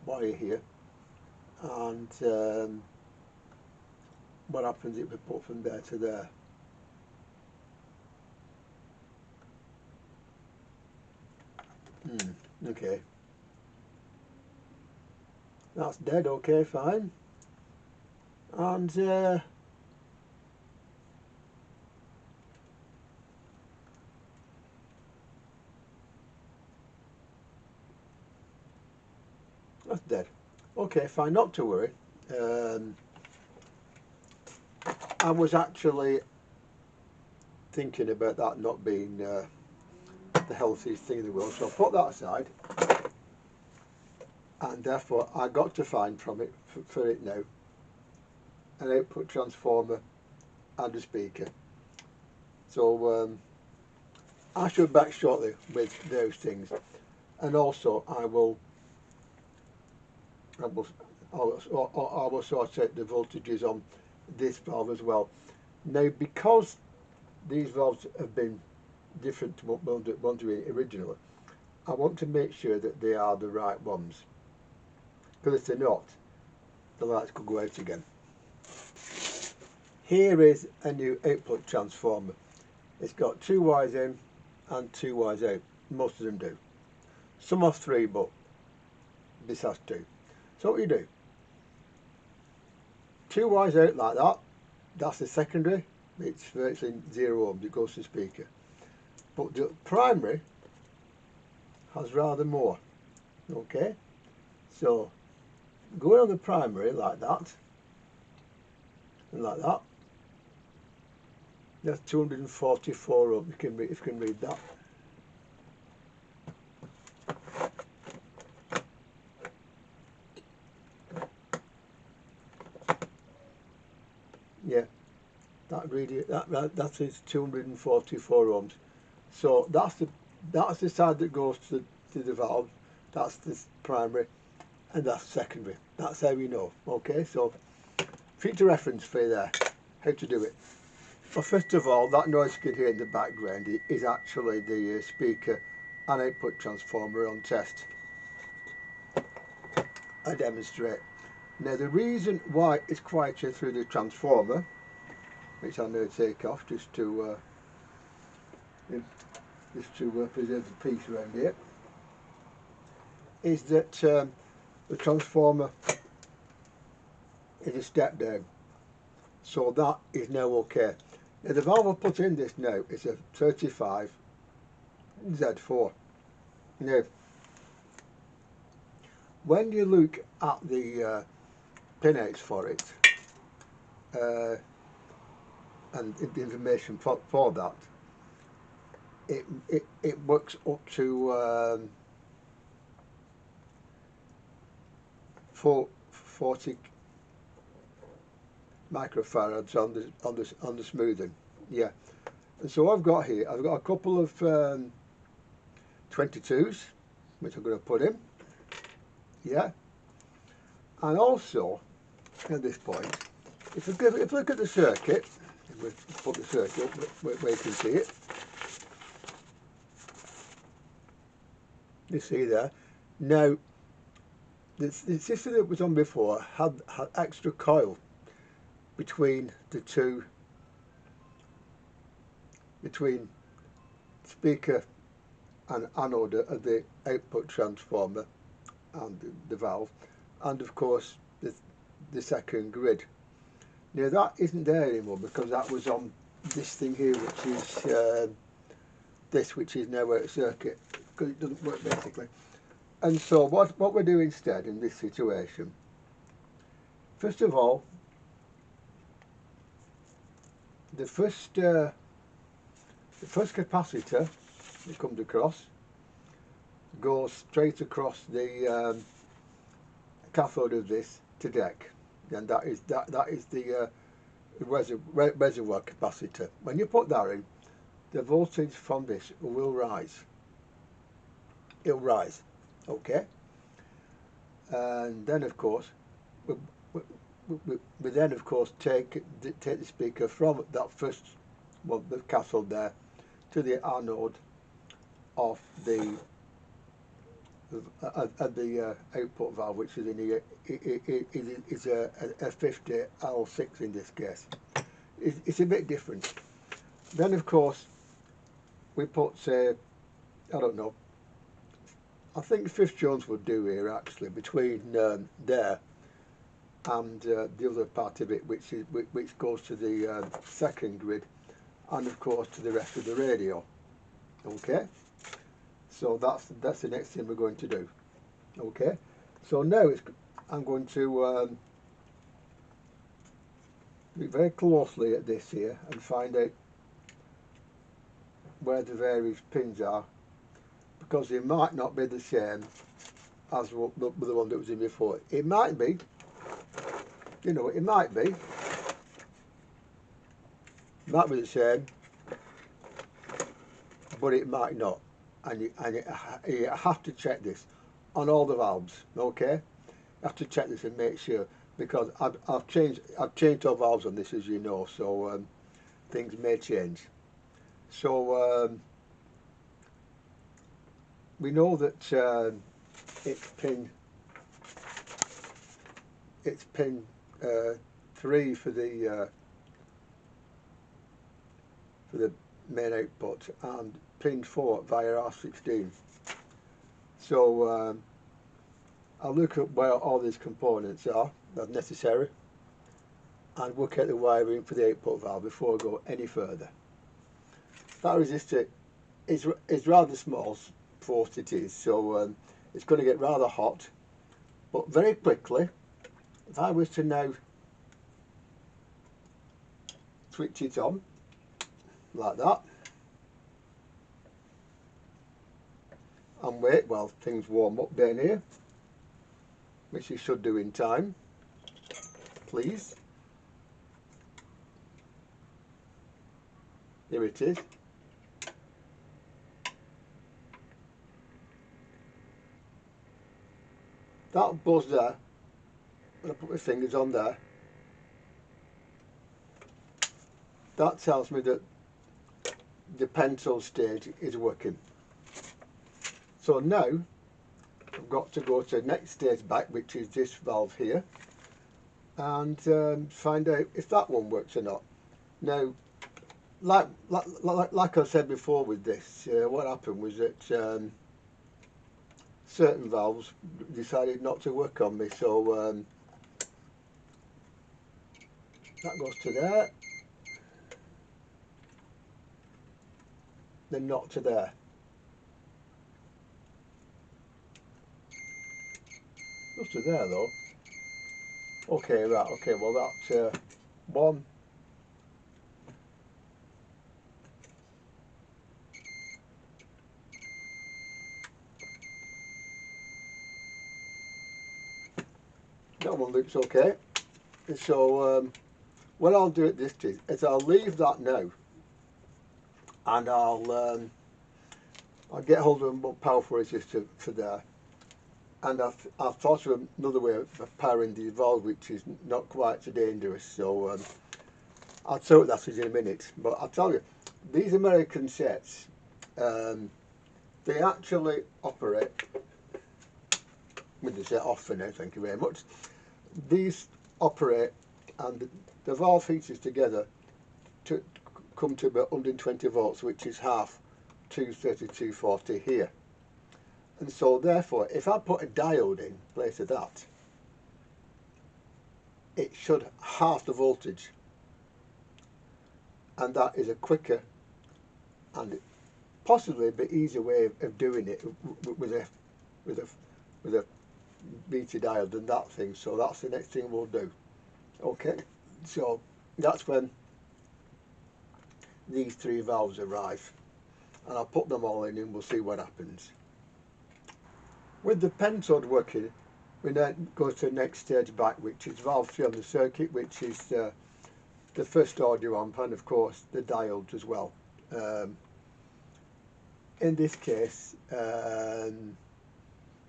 wire here, and what happens if we put from there to there? Okay, that's dead. Okay, fine. And that's dead. Okay, fine, not to worry. I was actually thinking about that not being the healthiest thing in the world, so I'll put that aside. And therefore I got to find from it, for it now, an output transformer and a speaker. So I should be back shortly with those things, and also I will sort out the voltages on this valve as well. Now, because these valves have been different to what we wanted originally, I want to make sure that they are the right ones, because if they're not, the lights could go out again. Here is a new output transformer. It's got 2 wires in and 2 wires out. Most of them do. Some have 3, but this has 2. So what you do, 2 wires out like that, that's the secondary. It's virtually 0 ohms, it goes to the speaker. But the primary has rather more. Okay, so going on the primary like that and like that, that's 244 ohms. If you can read that. Yeah, that is 244 ohms. So that's the side that goes to the valve. That's the primary, and that's secondary. That's how we know. Okay, so future reference for you there, how to do it. Well, first of all, that noise you can hear in the background is actually the speaker and output transformer on test. I demonstrate. Now, the reason why it's quieter through the transformer, which I'm going to take off just to preserve the peace around here, is that the transformer is a step down, so that is now okay. Now, the valve I put in this now is a 35 Z4. Now, when you look at the pinouts for it and the information for that, it works up to 40 microfarads on the smoothing. Yeah, and so I've got a couple of 22s which I'm going to put in. Yeah, and also at this point, if we look at the circuit, we put the circuit up where you can see it. You see there. Now, the system that was on before had extra coil between the two, between speaker and anode of the output transformer and the valve, and of course the second grid. Now that isn't there anymore because that was on this thing here, which is which is now out of circuit because it doesn't work basically. And so what we do instead in this situation, first of all, the first capacitor that comes across goes straight across the cathode of this to deck, and that is the reservoir capacitor. When you put that in, the voltage from this will rise. It'll rise, okay. And then of course we then of course take the speaker from that first, well, the cathode there to the anode of the output valve, which is in here, is a 50 L6 in this case. It's a bit different. Then of course we put, say, I don't know, I think 5th Jones would do here actually, between there and the other part of it, which goes to the second grid, and of course to the rest of the radio. Okay, so that's the next thing we're going to do. Okay, so now I'm going to look very closely at this here and find out where the various pins are, because they might not be the same as the one that was in before. It might be, you know, it might be the same, but it might not, and you have to check this on all the valves. Okay, you have to check this and make sure, because I've changed all valves on this, as you know, so things may change. So we know that it's pin 3 for the main output, and pin 4 via R16. So I'll look at where all these components are that's necessary and work out the wiring for the output valve before I go any further. That resistor is rather small for what it is, so it's going to get rather hot, but very quickly, if I was to now switch it on like that and wait while things warm up down here, which you should do in time, please. Here it is. That buzz there, when I put my fingers on there, that tells me that the pencil stage is working. So now I've got to go to the next stage back, which is this valve here, and find out if that one works or not. Now, like I said before with this, what happened was that certain valves decided not to work on me, so that goes to there, then not to there. Goes to there though. Okay, right, okay, well that's one, that one looks okay. So what I'll do at this stage is I'll leave that now, and I'll get hold of a powerful resistor for there, and I've thought of another way of powering the valve which is not quite so dangerous, so I'll show you that in a minute. But I'll tell you, these American sets, they actually operate with the set off for now, thank you very much. These operate, and the valve features together to come to about 120 volts, which is half 23240 here. And so therefore, if I put a diode in place of that, it should halve the voltage, and that is a quicker and possibly a bit easier way of doing it with a beta diode than that thing. So that's the next thing we'll do. Okay, so that's when these three valves arrive, and I'll put them all in and we'll see what happens. With the pentode working, we then go to the next stage back, which is valve 3 on the circuit, which is the first audio amp, and of course the diodes as well. In this case, doesn't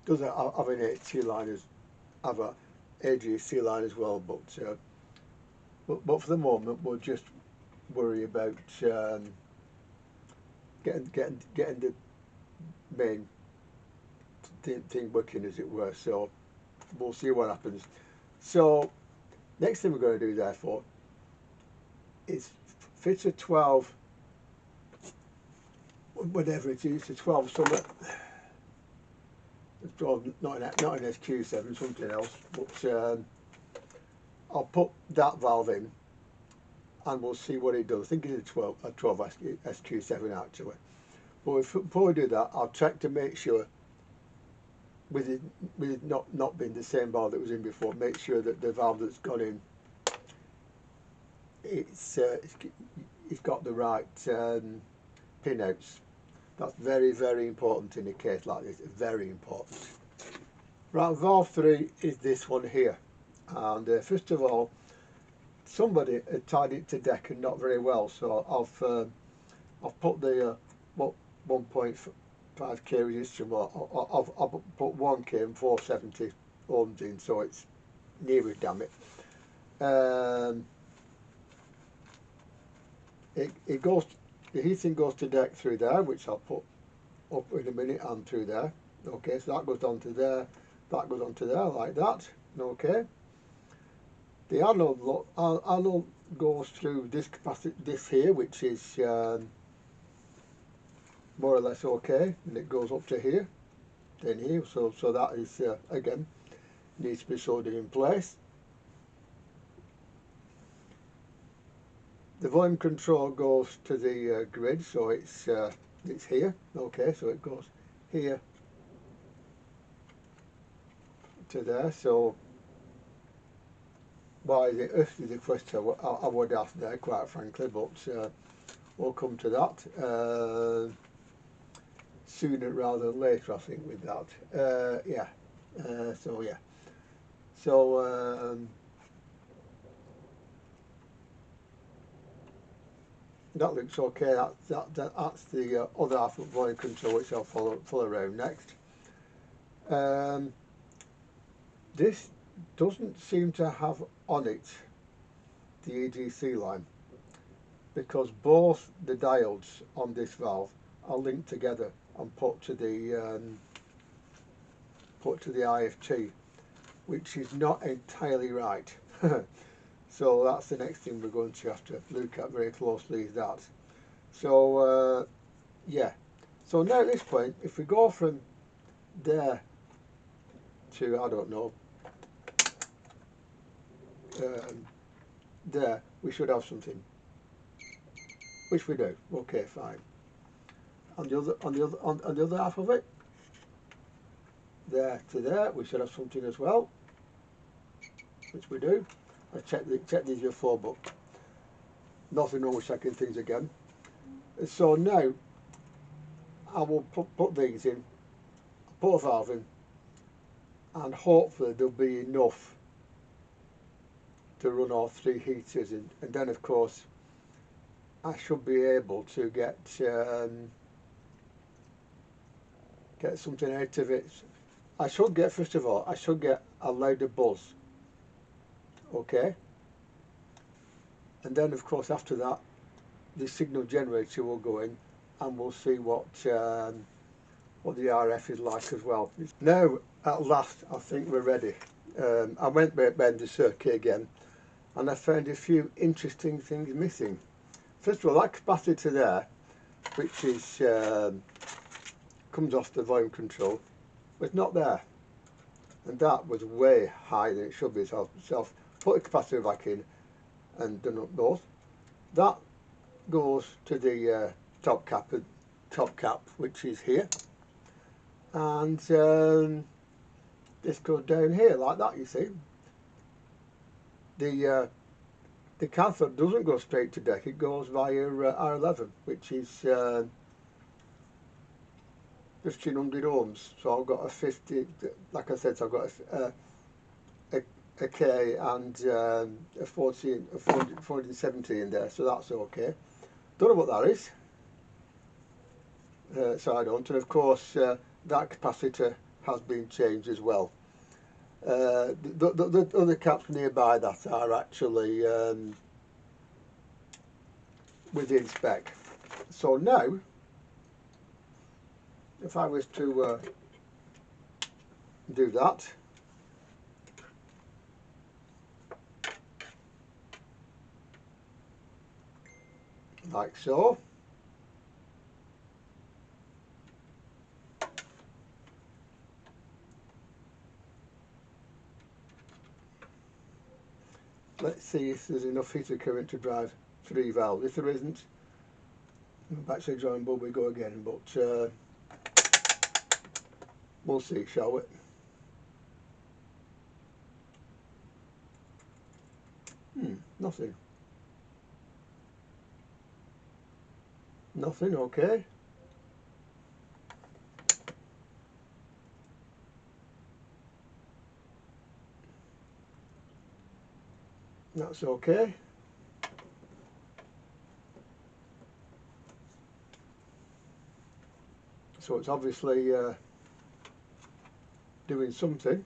have an HT line, have a AGC line as well, but for the moment we'll just worry about getting the main thing working, as it were. So we'll see what happens. So next thing we're going to do therefore is fit a 12, whatever it is, a 12 something, 12, not an SQ7, something else, but I'll put that valve in and we'll see what it does. I think it's a 12 SQ7 actually. But before we do that, I'll check to make sure, with it not being the same valve that was in before, make sure that the valve that's gone in, it's got the right pinouts. That's very, very important in a case like this, very important. Right, valve 3 is this one here, and first of all, somebody had tied it to deck and not very well, so I've put the 1.5k resistor, I've put 1k and 470 ohms in, so it's near it, damn it. It goes, the heating goes to deck through there, which I'll put up in a minute, and through there. Okay, so that goes onto there, that goes onto there like that. Okay. The anode goes through this capacitor, this here, which is more or less okay, and it goes up to here, then here. So that is again needs to be soldered in place. The volume control goes to the grid, so it's here. Okay, so it goes here to there. So why is it is the question I would ask there, quite frankly, but we'll come to that sooner rather than later, I think, with that. Yeah. So yeah. So that looks okay. That's the other half of volume control, which I'll follow around next. This doesn't seem to have on it the AGC line, because both the diodes on this valve are linked together and put to the IFT, which is not entirely right. So that's the next thing we're going to have to look at very closely, is that. So yeah, so now at this point, if we go from there to, I don't know, there, we should have something, which we do. Okay, fine. On the other half of it, there to there, we should have something as well, which we do. I check these before, but nothing wrong with checking things again. So now I will put these in, put a valve in, and hopefully there'll be enough to run all 3 heaters, and then of course I should be able to get something out of it. I should get, first of all, I should get a louder buzz, okay, and then of course after that the signal generator will go in and we'll see what the RF is like as well. Now at last I think we're ready. I went behind the circuit again and I found a few interesting things missing. First of all, that capacitor there, which is comes off the volume control, was not there, and that was way higher than it should be. So I've put the capacitor back in and done up both. That goes to the top cap, which is here, and this goes down here like that. You see, the cathode doesn't go straight to deck; it goes via R11, which is 1500 ohms. So I've got a 50, like I said, so I've got a K and a 470 in there, so that's okay. Don't know what that is, so I don't. And of course that capacitor has been changed as well. The other caps nearby that are actually within spec. So now, if I was to do that, like so, let's see if there's enough heater current to drive 3 valves. If there isn't, back to the drawing board we go again, but we'll see, shall we? Nothing. Nothing, okay. That's okay. So it's obviously doing something,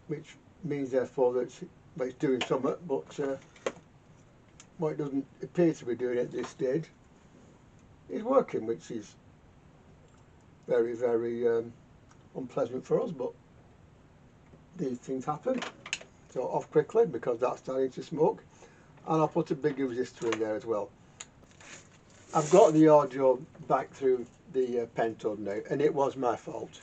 which means therefore that it's doing something, but what it doesn't appear to be doing at this stage is working, which is very, very unpleasant for us, but these things happen. So off quickly because that's starting to smoke, and I'll put a bigger resistor in there as well. I've got the audio back through the pentode now, and it was my fault.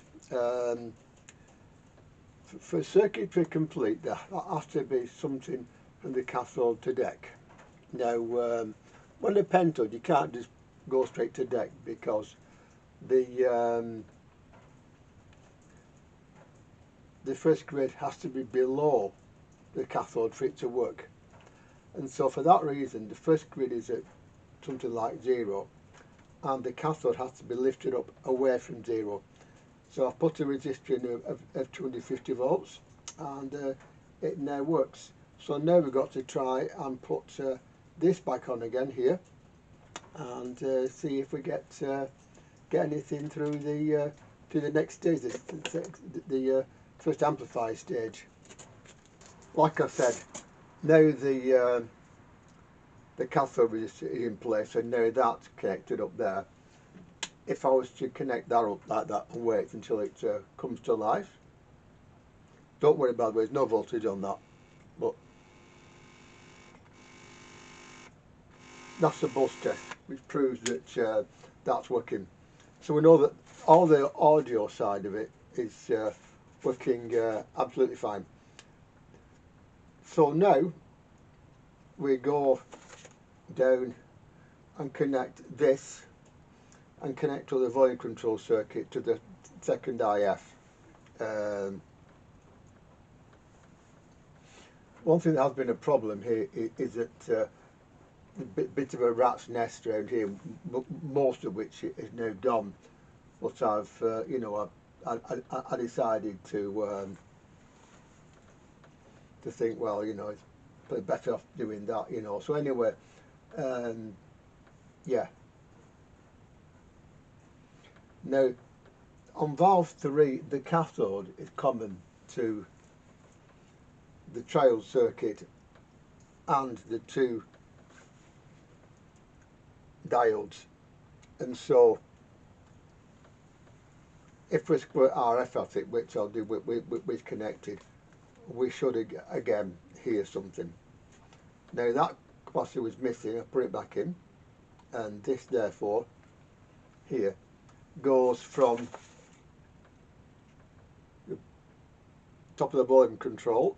For circuitry complete, there has to be something from the cathode to deck. Now, when the pentode, you can't just go straight to deck because the first grid has to be below the cathode for it to work, and so for that reason the first grid is at something like 0 and the cathode has to be lifted up away from 0. So I've put a resistor in of 250 volts and it now works. So now we've got to try and put this back on again here and see if we get anything through the to the next stage, the first amplifier stage. Like I said, now the cathode resistor is in place and now that's connected up there. If I was to connect that up like that and wait until it comes to life, don't worry about it, there's no voltage on that, but that's a buzz test which proves that that's working. So we know that all the audio side of it is working absolutely fine. So now we go down and connect this and connect to the volume control circuit to the second IF. One thing that has been a problem here is that a bit of a rat's nest around here, most of which is now gone. But I've, you know, I decided to think, well, you know, it's probably better off doing that, you know. So anyway, yeah. Now, on valve 3, the cathode is common to the trial circuit and the two diodes, and so if we put RF at it, which I'll do with connected, we should again hear something. Now that capacitor was missing, I put it back in, and this therefore here goes from the top of the volume control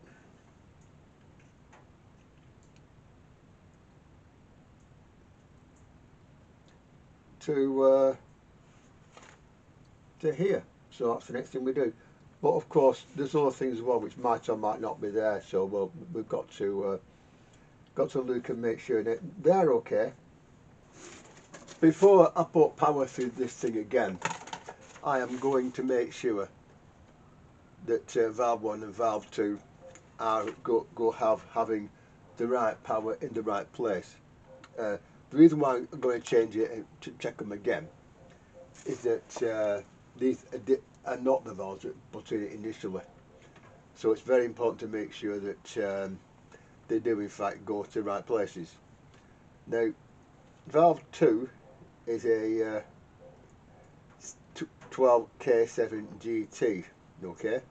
to here. So that's the next thing we do. But of course, there's other things as well which might or might not be there. So we've got to look and make sure that they're okay. Before I put power through this thing again, I am going to make sure that valve 1 and valve 2 are having the right power in the right place. The reason why I'm going to change it and to check them again is that these are not the valves that put in it initially. So it's very important to make sure that they do in fact go to the right places. Now, valve 2 is a 12K7 GT, okay?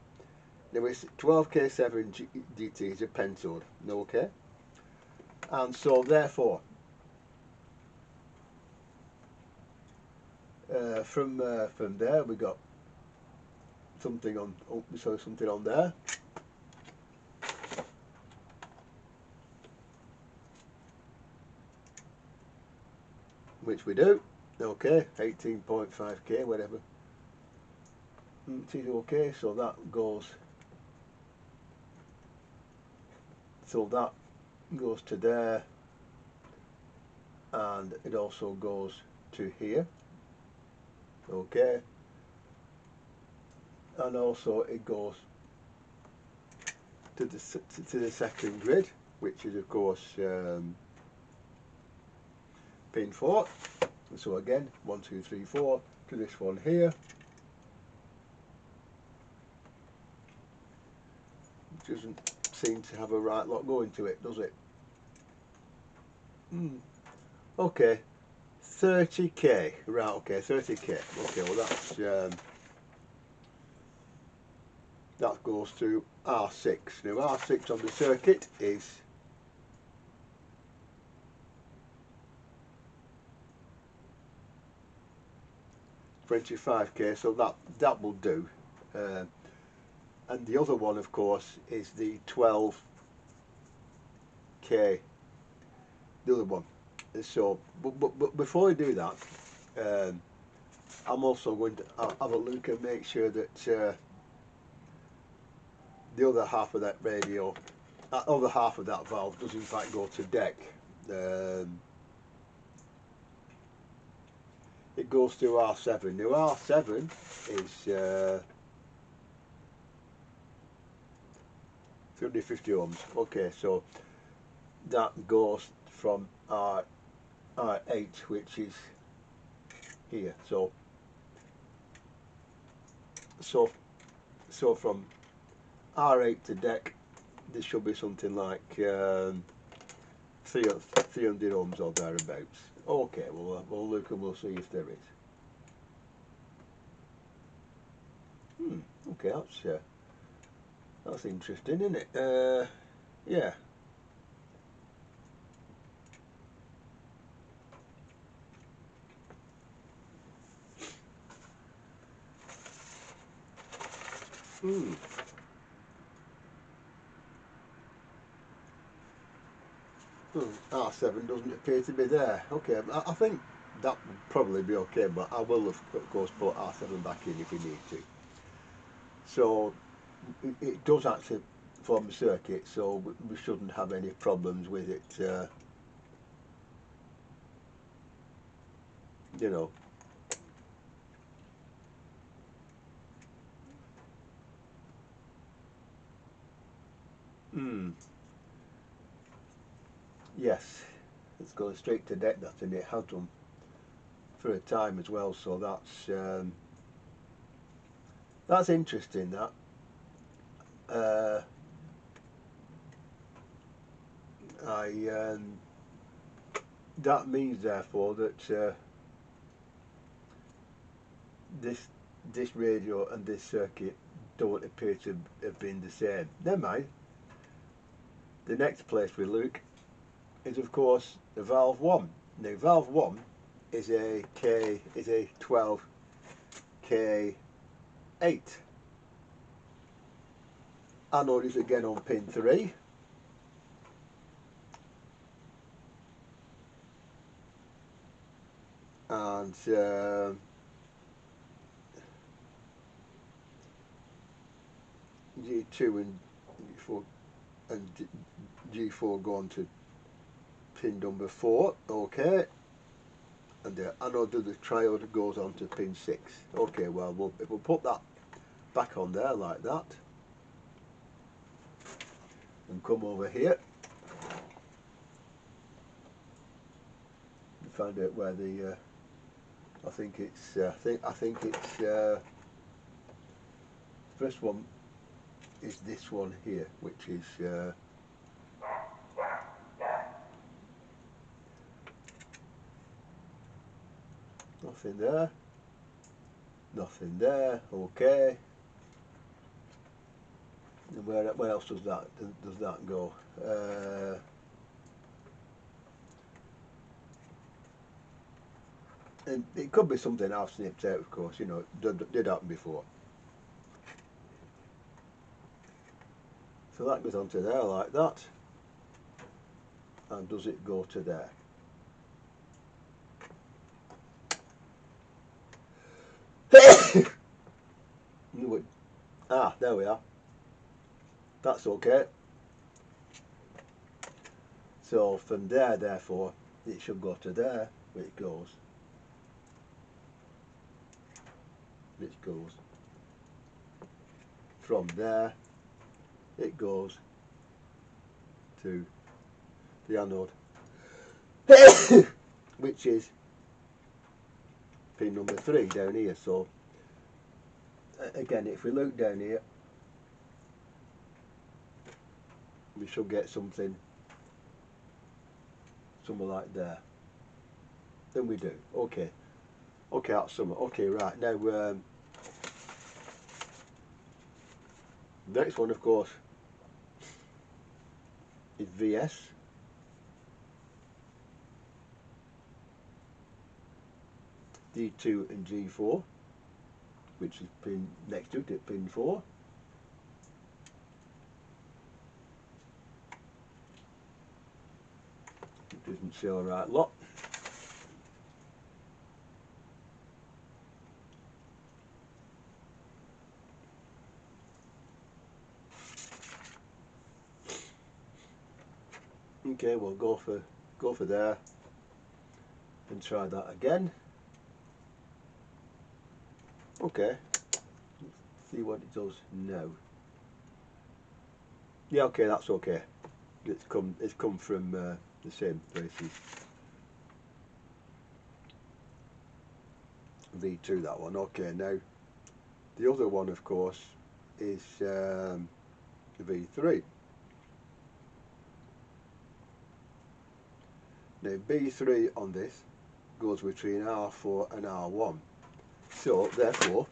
Now it's 12K7 GT is a pentode, okay? And so therefore, from there we got something on, something on there. Which we do, okay, 18.5K, whatever. It is okay, so that goes, to there, and it also goes to here, okay, and also it goes to the second grid, which is of course pin 4. And so again, 1, 2, 3, 4 to this one here. It doesn't seem to have a right lot going to it, does it? Okay, 30K, right, okay, 30K. Okay, well that goes to R6. Now R6 on the circuit is 25K, so that will do. And the other one, of course, is the 12K, the other one. So, but before I do that, I'm also going to have a look and make sure that the other half of that radio, other half of that valve does in fact go to deck. It goes to R7. Now R7 is 350 ohms. Okay, so that goes from R8, which is here. So from R8 to deck, this should be something like 300 ohms or thereabouts. Okay, we'll look and we'll see if there is. Okay, that's interesting, isn't it? Yeah. R7 doesn't appear to be there. Okay, I think that would probably be okay, but I will of course put R7 back in if we need to. So it does actually form a circuit, so we shouldn't have any problems with it. You know. Yes, it's going straight to deck, that, and it has done for a time as well, so that's interesting, that. That means therefore that this radio and this circuit don't appear to have been the same. Never mind. The next place we look is, of course, the valve 1. Now valve 1 is a 12 K8. Anode is again on pin 3. And G2 and G4 go on to pin number 4, okay, and the anode of the triode goes on to pin 6. Okay, well, if we'll put that back on there like that and come over here and find out where the I think it's first one is this one here, which is nothing there, nothing there, okay. And where else does that go? And it could be something I've snipped out, of course, you know, did happen before. So that goes onto there like that, and does it go to there? Ah, there we are. That's okay. So from there, therefore, it should go to there, where it goes. It goes from there, it goes to the anode, which is pin number 3 down here. So again, if we look down here, we should get something somewhere like there. Then we do. Okay, that's somewhere. Okay, right, now next one, of course, is VS. D2 and G4, which is pin next to it at pin 4. It doesn't show a right lot. Okay, we'll go for there and try that again. Okay, let's see what it does now. Yeah, okay, that's okay. It's come from the same places. V2, that one. Okay, now the other one, of course, is V3. Now B3 on this goes between R4 and R1. So therefore,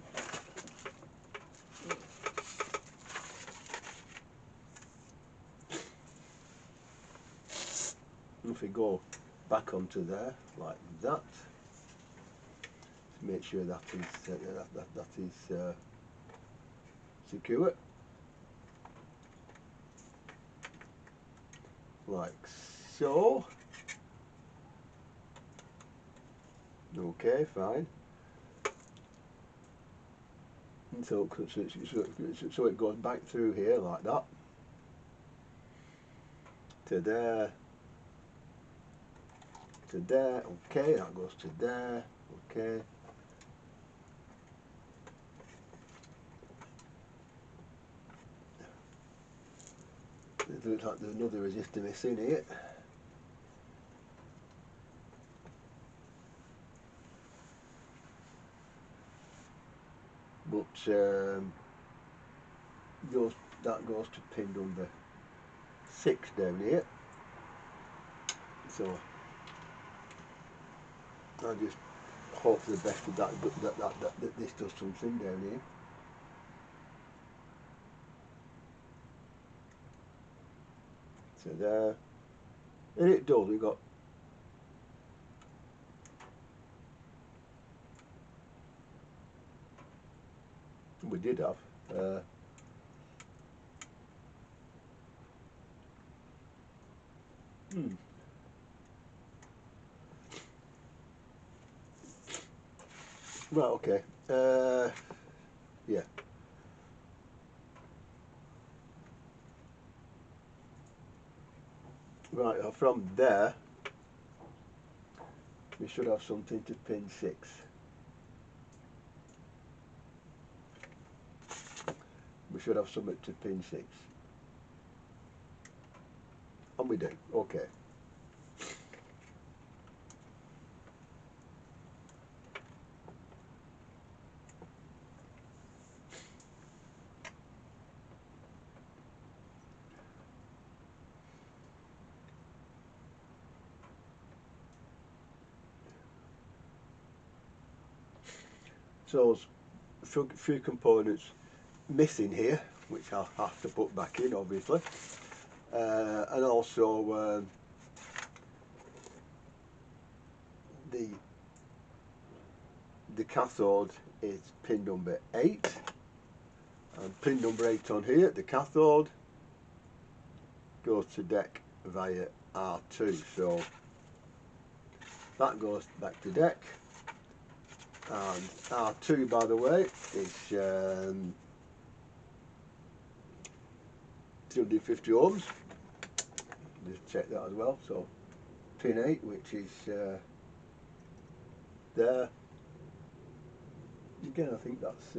if we go back onto there like that, to make sure that is secure, like so. Okay, fine. And so it goes back through here like that to there, to there. Okay, that goes to there. Okay. It looks like there's another resistor missing here. But that goes to pin number 6 down here. So I just hope for the best of that this does something down here. So there, and it does. We've got we did have right, okay, yeah. Right, from there we should have something to pin 6. We should have something to pin 6. And we do, okay. So there's a few components missing here, which I'll have to put back in, obviously, and also the cathode is pin number 8, and pin number 8 on here, the cathode, goes to deck via R2, so that goes back to deck. And R2, by the way, is 250 ohms. Just check that as well. So pin 8, which is there. Again, I think that's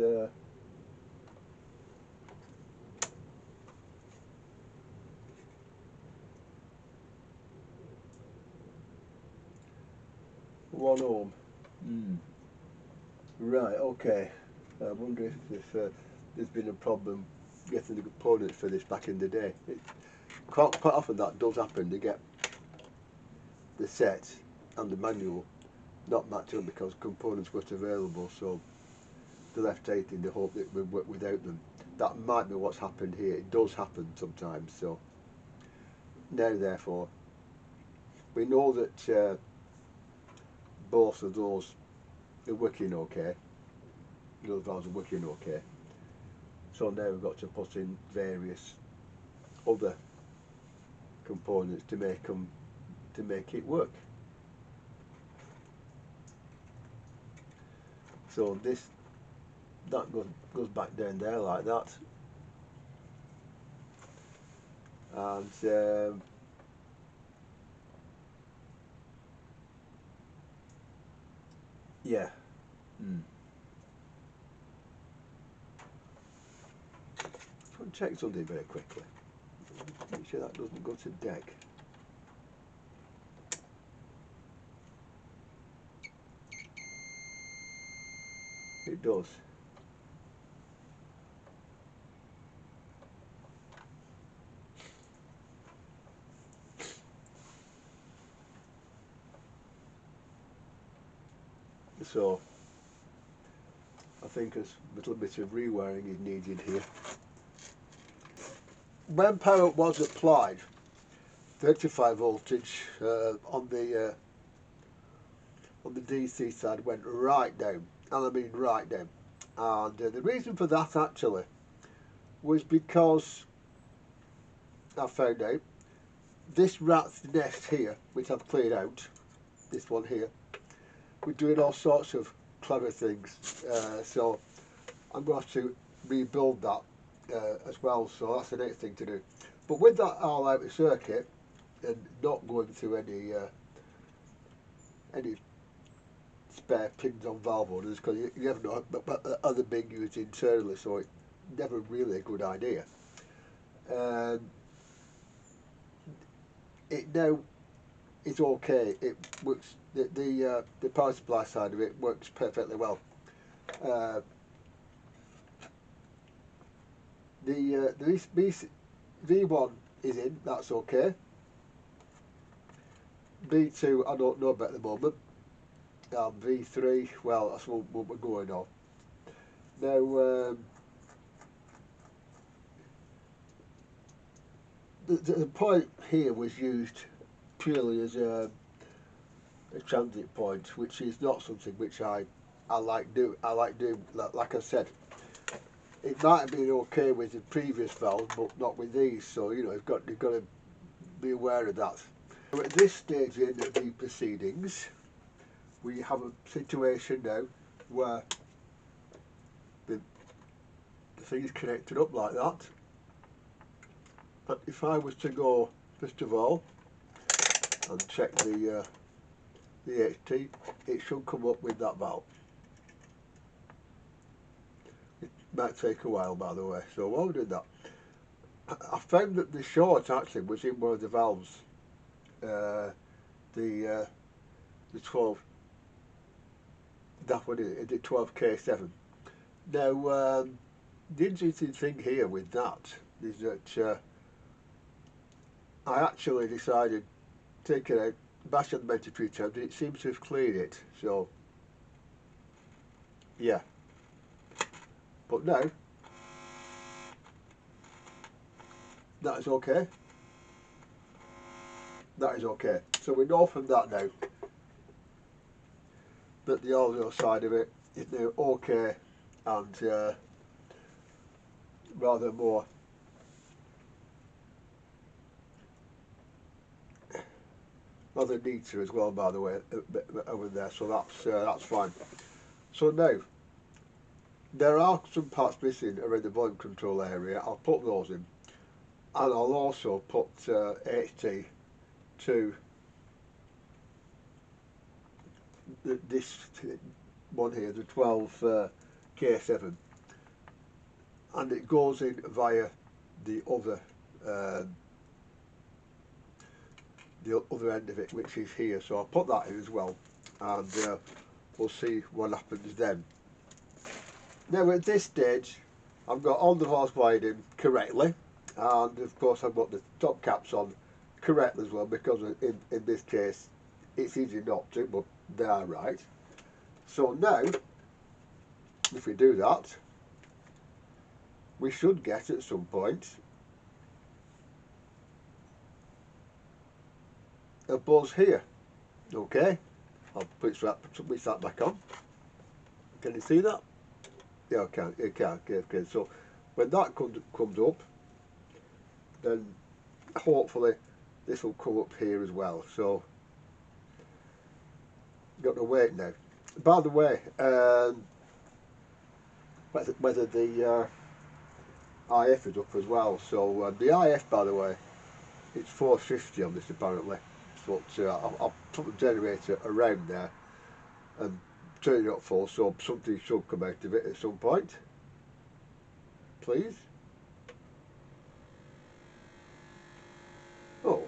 1 ohm. Right, okay. I wonder if there's been a problem getting the components for this back in the day. Quite often that does happen. They get the set and the manual not match up because components weren't available, so they left 8 in the hope that it would work without them. That might be what's happened here. It does happen sometimes. So now, therefore, we know that both of those are working okay. Those valves are working okay. So now we've got to put in various other components to make it work. So that goes back down there like that, and yeah. Just want to check something very quickly. Make sure that doesn't go to deck. It does. So I think a little bit of rewiring is needed here. When power was applied, 35 voltage on the DC side went right down, and I mean right down. And the reason for that actually was because I found out this rat's nest here, which I've cleared out, this one here, we're doing all sorts of clever things. So I'm going to have to rebuild that as well, so that's the next thing to do. But with that all out of circuit and not going through any spare pins on valve orders, because you never know are they being used internally, so it's never really a good idea. it now is okay. It works. The power supply side of it works perfectly well. The V1 is in. That's okay. V2 I don't know about at the moment. V3, well, that's what we're going on. Now, the point here was used purely as a transit point, which is not something which I like doing. Like I said, it might have been okay with the previous valves, but not with these. So you know, you've got to be aware of that. So at this stage in the proceedings, we have a situation now where the thing is connected up like that. But if I was to go, first of all, and check the HT, it should come up with that valve. It might take a while, by the way, so while we did that, I found that the short actually was in one of the valves, the 12, that one is the 12K7. Now, the interesting thing here with that is that I actually decided to take it out, bash on the motor a few times, and it seems to have cleared it. So, yeah. But now, that is okay. That is okay. So we know from that now that the audio side of it is now okay, and rather more neater as well, by the way, over there. So that's fine. So now there are some parts missing around the volume control area. I'll put those in, and I'll also put HT to this one here, the 12K7, and it goes in via the other end of it, which is here. So I'll put that in as well, and we'll see what happens then. Now at this stage, I've got all the valves wired in correctly, and of course I've got the top caps on correctly as well, because in this case it's easy not to, but they are right. So now, if we do that, we should get at some point a buzz here. Okay, I'll switch that back on. Can you see that? Yeah, I can. You can. Okay. So when that comes up, then hopefully this will come up here as well. So got to wait now. By the way, whether the IF is up as well. So the IF, by the way, it's 450 on this apparently. But I'll put the generator around there and turn it up full, so something should come out of it at some point. Please. Oh.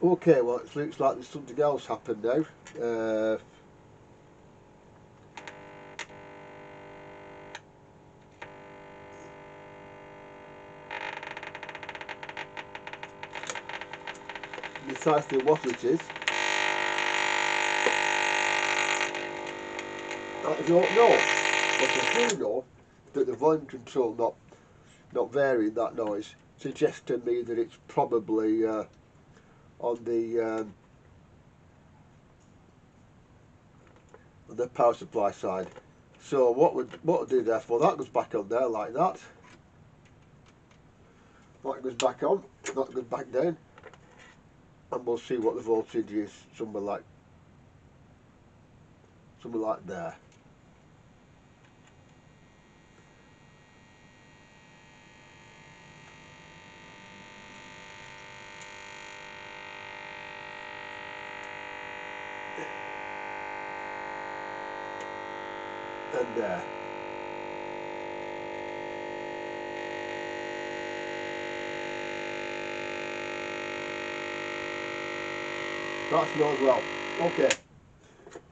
Okay, well it looks like there's something else happened now. Precisely what it is, I don't know, but I do know that the volume control not varying that noise suggests to me that it's probably on the power supply side. So what would do therefore, that goes back on there like that. That goes back on, that goes back down, and we'll see what the voltage is somewhere like there. and there. That's not as well. Okay,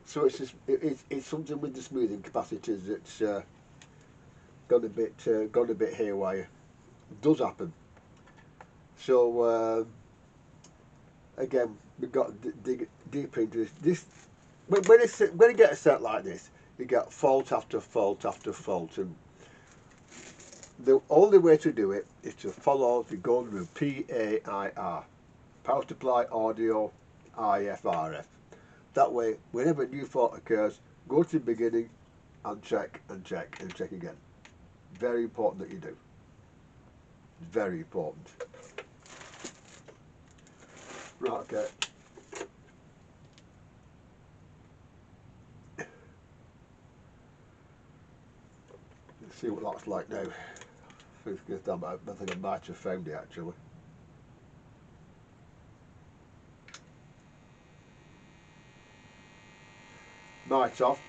so it's just, it's something with the smoothing capacitors that's gone a bit haywire. It does happen. So again, we've got to dig deep into this. When you get a set like this, you get fault after fault after fault, and the only way to do it is to follow the golden rule: PAIR, power supply, audio, IFRF. That way, whenever a new fault occurs, go to the beginning and check and check and check again. Very important that you do. Very important. Right, okay. Let's see what that's like now. I think I might have found it actually. Might have.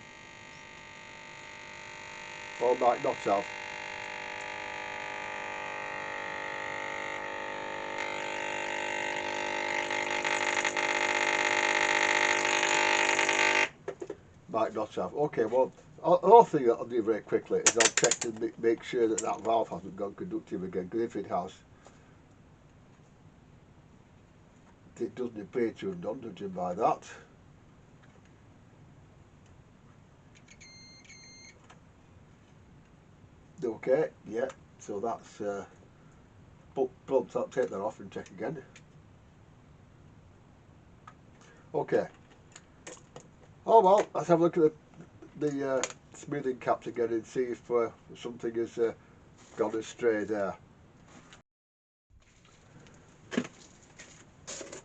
Or might not have. Might not have. Okay, well, another thing I'll do very quickly is I'll check to make sure that that valve hasn't gone conductive again, because if it has, it doesn't appear to have done, judging by that. Okay, yeah, so that's I'll take that off and check again. Okay. Oh well, let's have a look at the smoothing caps again and see if something has gone astray there.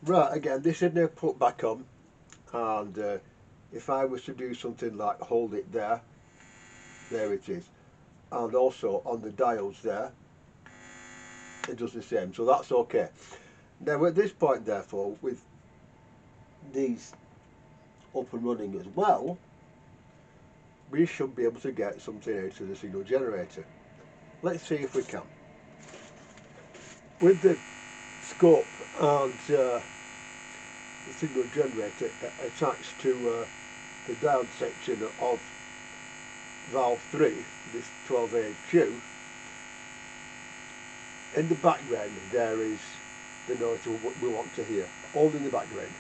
Right, again, this is now put back on, and if I was to do something like hold it there it is, and also on the dials there, it does the same, so that's okay. Now at this point, therefore, with these up and running as well, we should be able to get something out of the signal generator. Let's see if we can. With the scope and the signal generator attached to the down section of valve 3, this 12AQ, in the background there is the noise we want to hear, all in the background.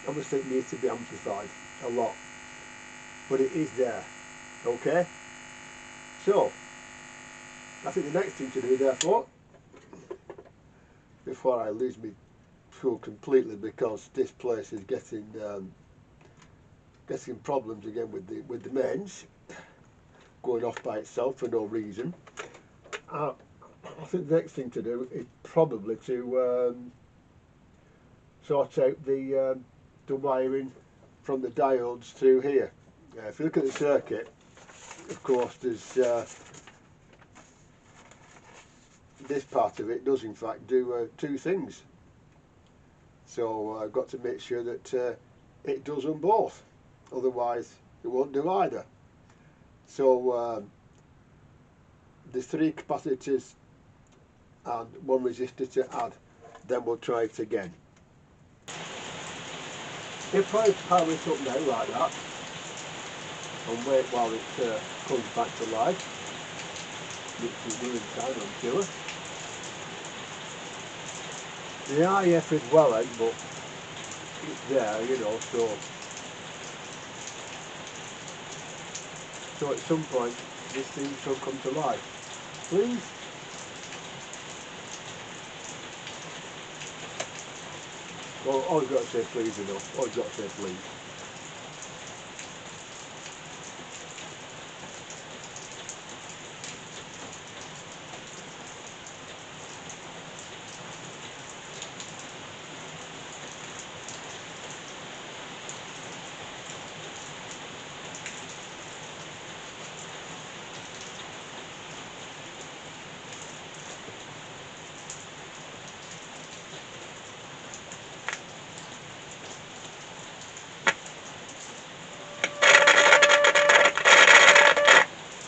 Obviously it needs to be amplified a lot, but it is there. Okay, so I think the next thing to do, therefore, before I lose my cool completely, because this place is getting problems again with the mains going off by itself for no reason. I think the next thing to do is probably to sort out the wiring from the diodes through here. If you look at the circuit, of course, there's this part of it does in fact do two things. So I've got to make sure that it does them both, otherwise it won't do either. So there's 3 capacitors and 1 resistor to add, then we'll try it again. If I power it up now like that and wait while it comes back to life, which is doing time, I'm sure. The IF is well out, but it's there, you know, so at some point this thing shall come to life. Please. Well, all you've got to say please, you know. All you've got to say please.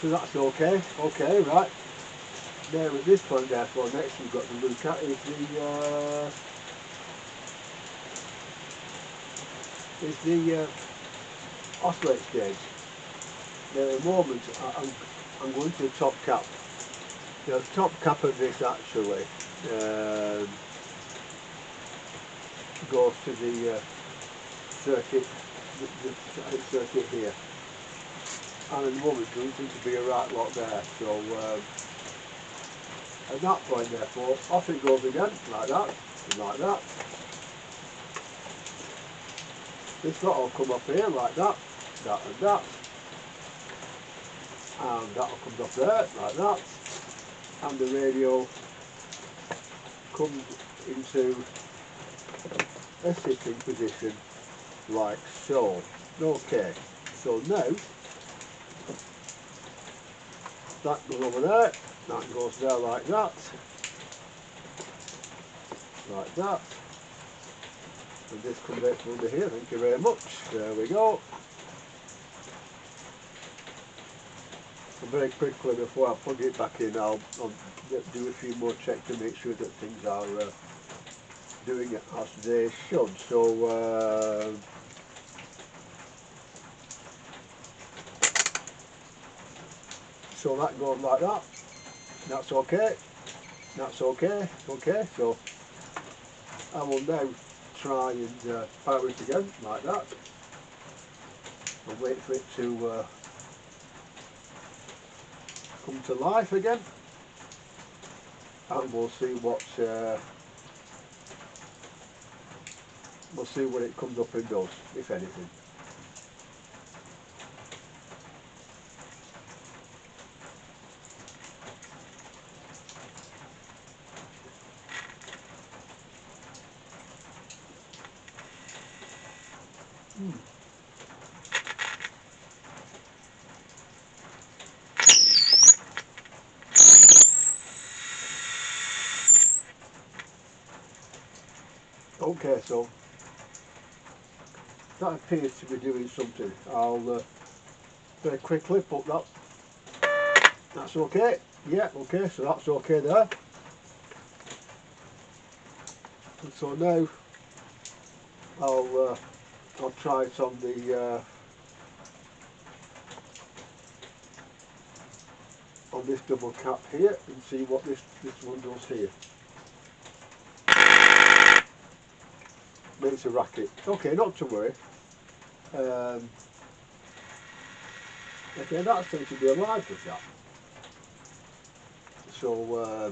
So that's okay. Okay, right. Now at this point, therefore, next we've got to look at is the oscillate stage. Now at the moment I'm going to the top cap. Now the top cap of this actually goes to the circuit, the circuit here. And at the moment there doesn't seem to be a right lot there, so at that point therefore off it goes again, like that, and like that. This lot will come up here like that, that and that. And that will come up there, like that. And the radio comes into a sitting position like so. Okay, so now that goes over there, that goes there like that, and this comes out from under here. Thank you very much. There we go. And very quickly before I plug it back in, I'll do a few more checks to make sure that things are doing it as they should. So that goes like that. That's okay. That's okay. Okay. So I will now try and power it again like that, and wait for it to come to life again, and we'll see what it comes up and does, if anything. Okay, so that appears to be doing something. I'll very quickly put that. That's okay. Yeah, okay, so that's okay there. And so now I'll try it on the on this double cap here and see what this one does here. Makes a racket. Okay, not to worry. Okay, that seems to be alive with that. So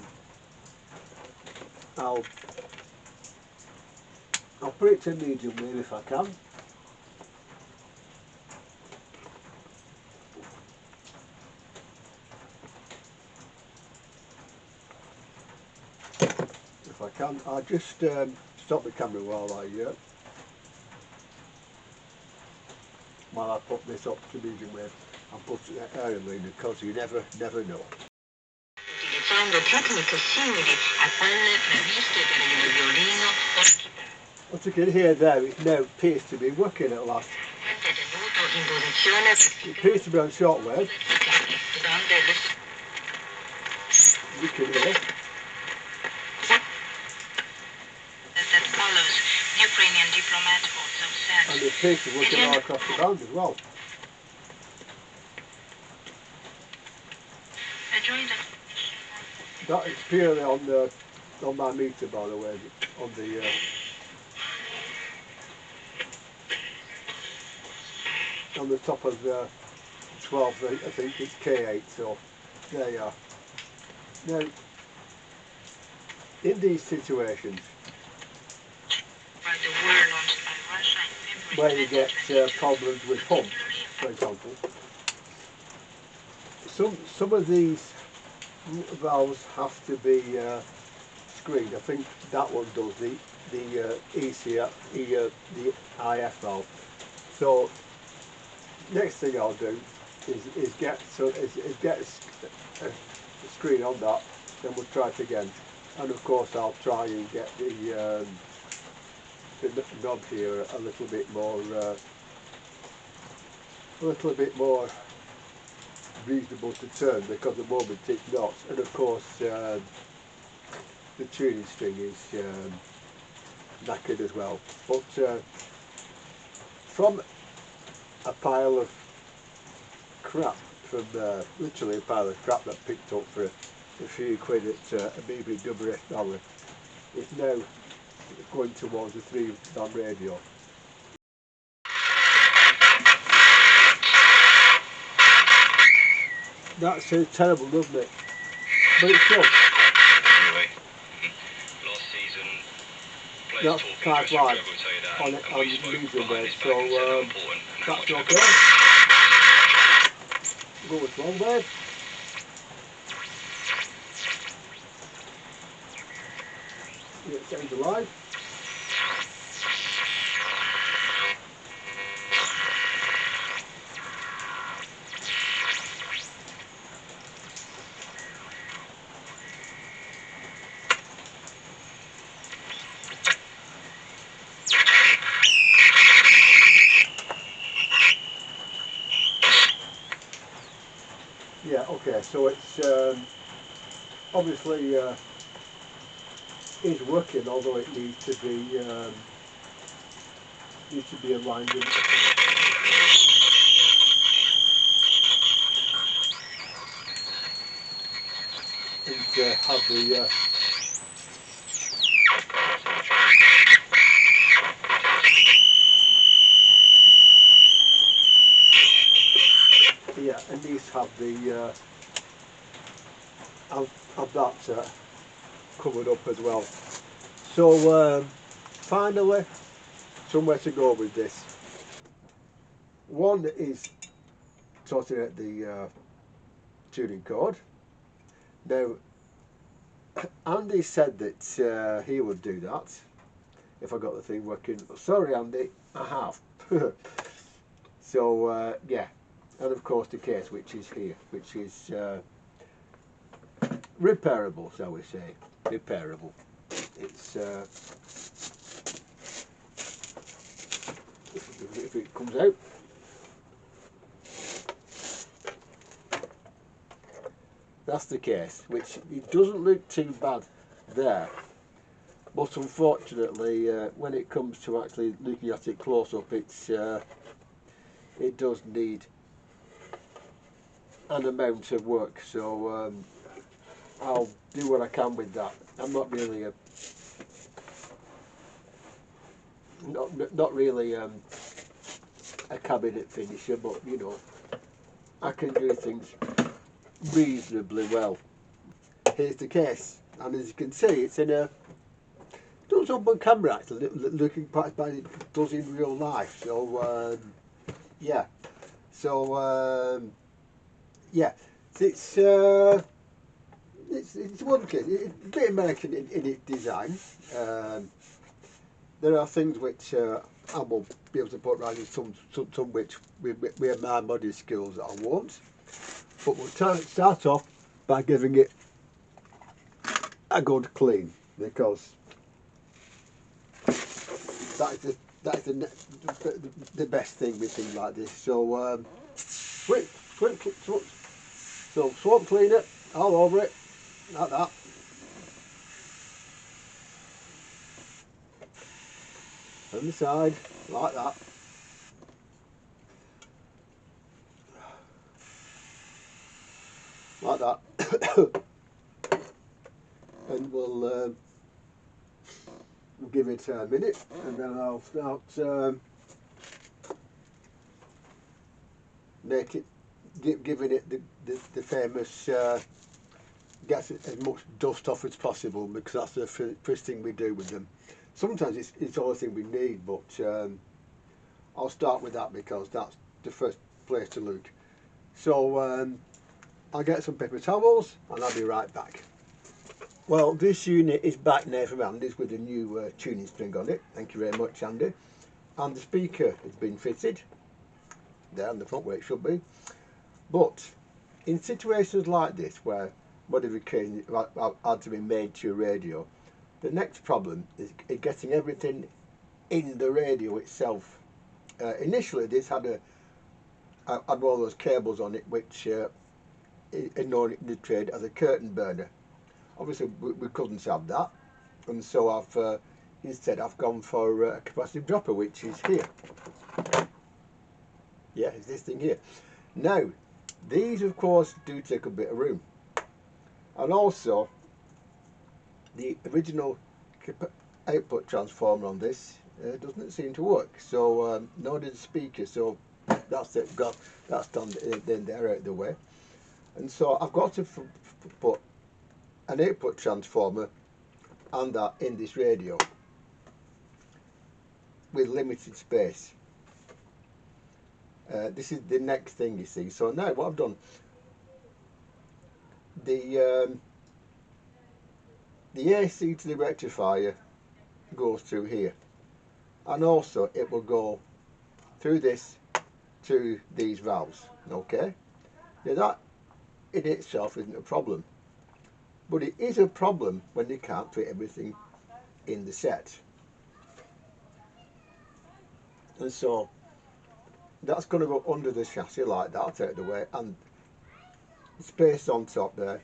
I'll put it to medium wave if I can. If I can, I'll just stop the camera while I put this up to medium wave and put it aerially, because you never know. What you can hear there, it now appears to be working at last. It appears to be on shortwave. You can hear. That follows, the Ukrainian diplomat also said. And it appears to be working all across the band as well. That is purely on my meter, by the way, on the top of the 12, I think it's K8, so there you are. Now, in these situations where you get problems with pump, for example, some of these valves have to be screened. I think that one does, the IF valve. So next thing I'll do is get a screen on that, then we'll try it again. And of course I'll try and get the knob here a little bit more reasonable to turn, because at the moment it's not. And of course the tuning string is knackered as well. But from a pile of crap, from literally a pile of crap that I picked up for a few quid at a BVWS dollar, it's now going towards a 3-band radio. That sounds terrible, doesn't it? But it's good. Anyway, last season, That's 5 live on medium wave, so that's okay. Go with 12 wave. It sounds alive. Yeah, okay, so it's obviously is working, although it needs to be aligned in. And have the yeah, and these have the have that covered up as well. So finally, somewhere to go with this. One is sorting out the tuning code. Now, Andy said that he would do that if I got the thing working. Sorry, Andy, I have. So yeah, and of course the case, which is here, which is repairable, shall we say? Repairable. It's if it comes out. That's the case, which it doesn't look too bad there, but unfortunately when it comes to actually looking at it close up, it's it does need an amount of work, so I'll do what I can with that. I'm not really a not really a cabinet finisher, but you know, I can do things reasonably well. Here's the case, and as you can see, it's in a does up on camera actually, looking quite bad it does in real life. So yeah, so yeah, it's one case. It's a bit American in its design. There are things which I will be able to put right in, some which with my modest skills I won't. But we'll start off by giving it a good clean, because that's the best thing with things like this. So swamp cleaner all over it, like that. On the side, like that. Like that. And we'll give it a minute, and then I'll start giving it the famous get as much dust off as possible, because that's the first thing we do with them. Sometimes it's the only thing we need, but I'll start with that because that's the first place to look. So I'll get some paper towels and I'll be right back. Well, this unit is back now from Andy's with a new tuning string on it. Thank you very much, Andy. And the speaker has been fitted there on the front where it should be. But in situations like this, where modifications had to be made to a radio, the next problem is getting everything in the radio itself. Initially, this had one of those cables on it which known in the trade as a curtain burner. Obviously we couldn't have that, and so I've instead I've gone for a capacitive dropper, which is here. Yeah, it's this thing here. Now, these of course do take a bit of room, and also the original output transformer on this doesn't seem to work. So nor did the speaker. So that's it. That's done. Then they're out of the way, and so I've got to put an output transformer and that in this radio with limited space. This is the next thing, you see. So now what I've done, the AC to the rectifier goes through here, and also it will go through this to these valves. Okay, now that in itself isn't a problem, but it is a problem when you can't fit everything in the set. And so that's going to go under the chassis like that, out of the way, and the space on top there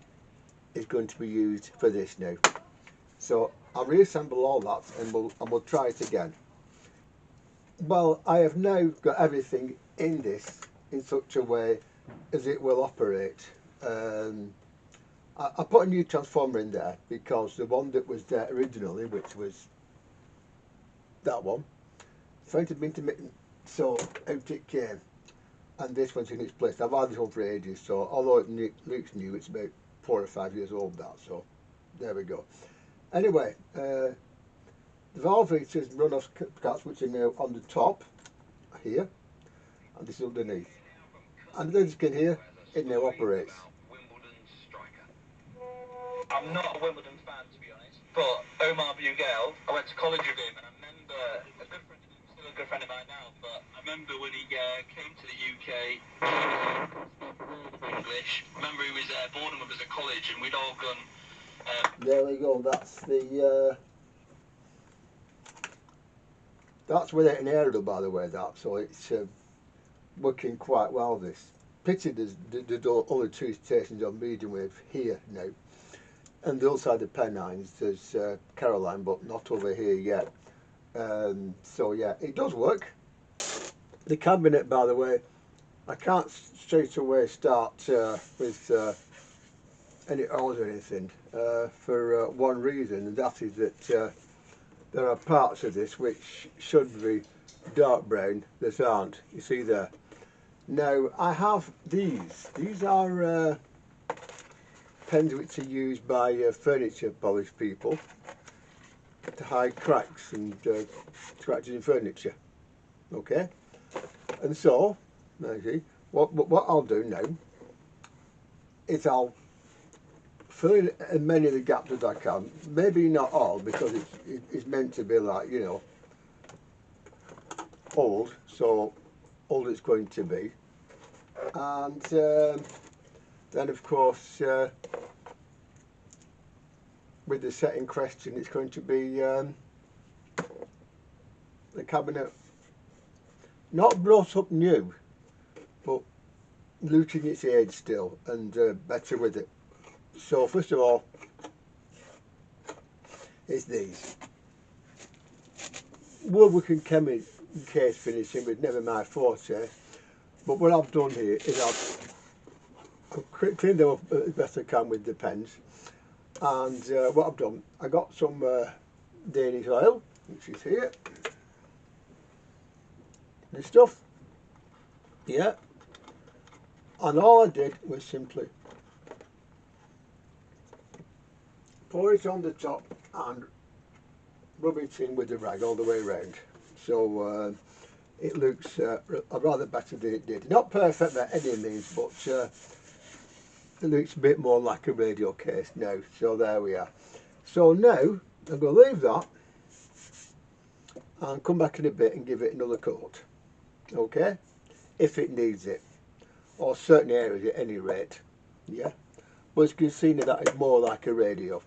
is going to be used for this now. So I'll reassemble all that and we'll try it again. Well, I have now got everything in this in such a way as it will operate. I put a new transformer in there because the one that was there originally, which was that one, found to be intermittent, so out it came, and this one's in its place. I've had this one for ages, so although it looks new, it's about 4 or 5 years old, that, so there we go. Anyway, the valve heaters run off caps, which are now on the top here, and this is underneath, and as you can hear, it now operates. I'm not a Wimbledon fan, to be honest, but Omar Bugel, I went to college with him, and I remember a good friend of him, still a good friend of mine now, but I remember when he came to the UK, English. I remember he was boarding with us at college, and we'd all gone. There we go. That's the. That's without an aerial, by the way. That, so it's working quite well. This pity there's only 2 stations on medium wave here now. And the other side of the Pennines, there's Caroline, but not over here yet. So yeah, it does work. The cabinet, by the way, I can't straight away start with any oils or anything for one reason, and that is that there are parts of this which should be dark brown that aren't. You see there. Now I have these. These are pens which are used by furniture polish people to hide cracks and scratches in furniture. Okay, and so see, what I'll do now is I'll fill in as many of the gaps as I can. Maybe not all, because it's meant to be like, you know, old, so old it's going to be, and then of course with the set in question, it's going to be the cabinet not brought up new, but looting its age still, and better with it. So first of all, it's these. Woodwork and case finishing was never my forte, but what I've done here is I've cleaned them up as best I can with the pens. And what I've done, I got some Danish oil, which is here. This stuff, yeah. And all I did was simply pour it on the top and rub it in with the rag all the way around. So it looks rather better than it did. Not perfect by any means, but it looks a bit more like a radio case now. So there we are. So now I'm going to leave that and come back in a bit and give it another coat. Okay, if it needs it, or certain areas at any rate. Yeah, but as you can see now, that is more like a radio.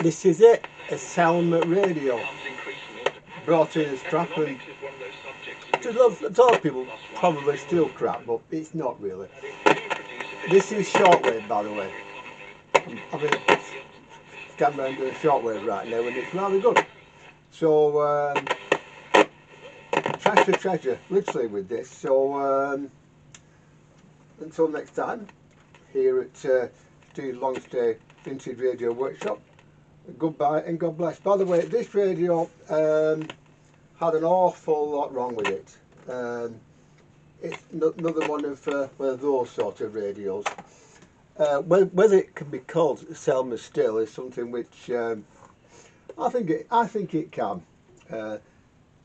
This is it, a Selmer radio. brought in a strap, and to a lot of people probably still crap, but it's not really. This is shortwave, by the way. I mean, stand around doing shortwave right now, and it's rather good. So treasure, literally, with this. So until next time, here at Steve's Longstay Vintage Radio Workshop, goodbye and God bless. By the way, this radio had an awful lot wrong with it. It's another one of those sort of radios. Whether it can be called Selmer still is something which I think it can.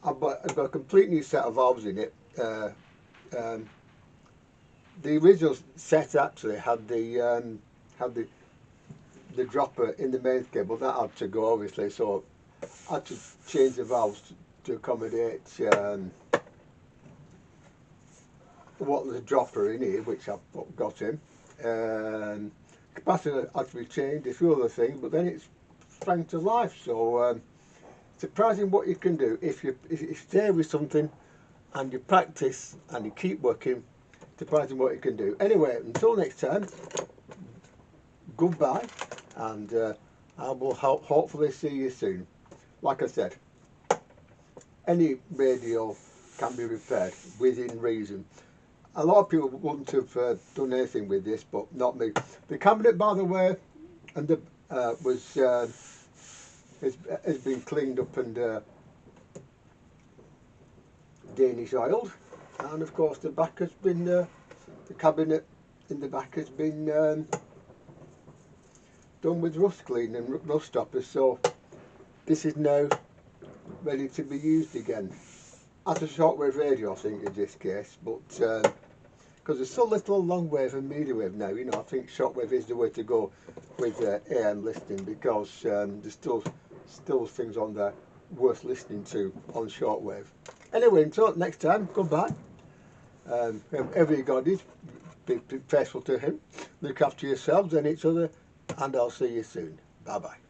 I've got a complete new set of valves in it. The original set actually had the dropper in the mains cable. That had to go, obviously, so I had to change the valves to accommodate what the dropper in here, which I've got in. Capacitor had to be changed, a few other things, but then it's sprang to life. So surprising what you can do if you stay with something and you practice and you keep working. Surprising what you can do. Anyway, until next time, goodbye, and I will hopefully see you soon. Like I said, any radio can be repaired within reason. A lot of people wouldn't have done anything with this, but not me. The cabinet, by the way, and the has been cleaned up and Danish oiled, and of course the back has been the cabinet in the back has been done with rust clean and rust stoppers. So this is now ready to be used again as a shortwave radio, I think, in this case, but because there's so little long wave and medium wave now, you know, I think shortwave is the way to go with AM listening, because there's still things on there worth listening to on shortwave. Anyway, until next time, goodbye. Every God is, be faithful to him, look after yourselves and each other, and I'll see you soon. Bye bye.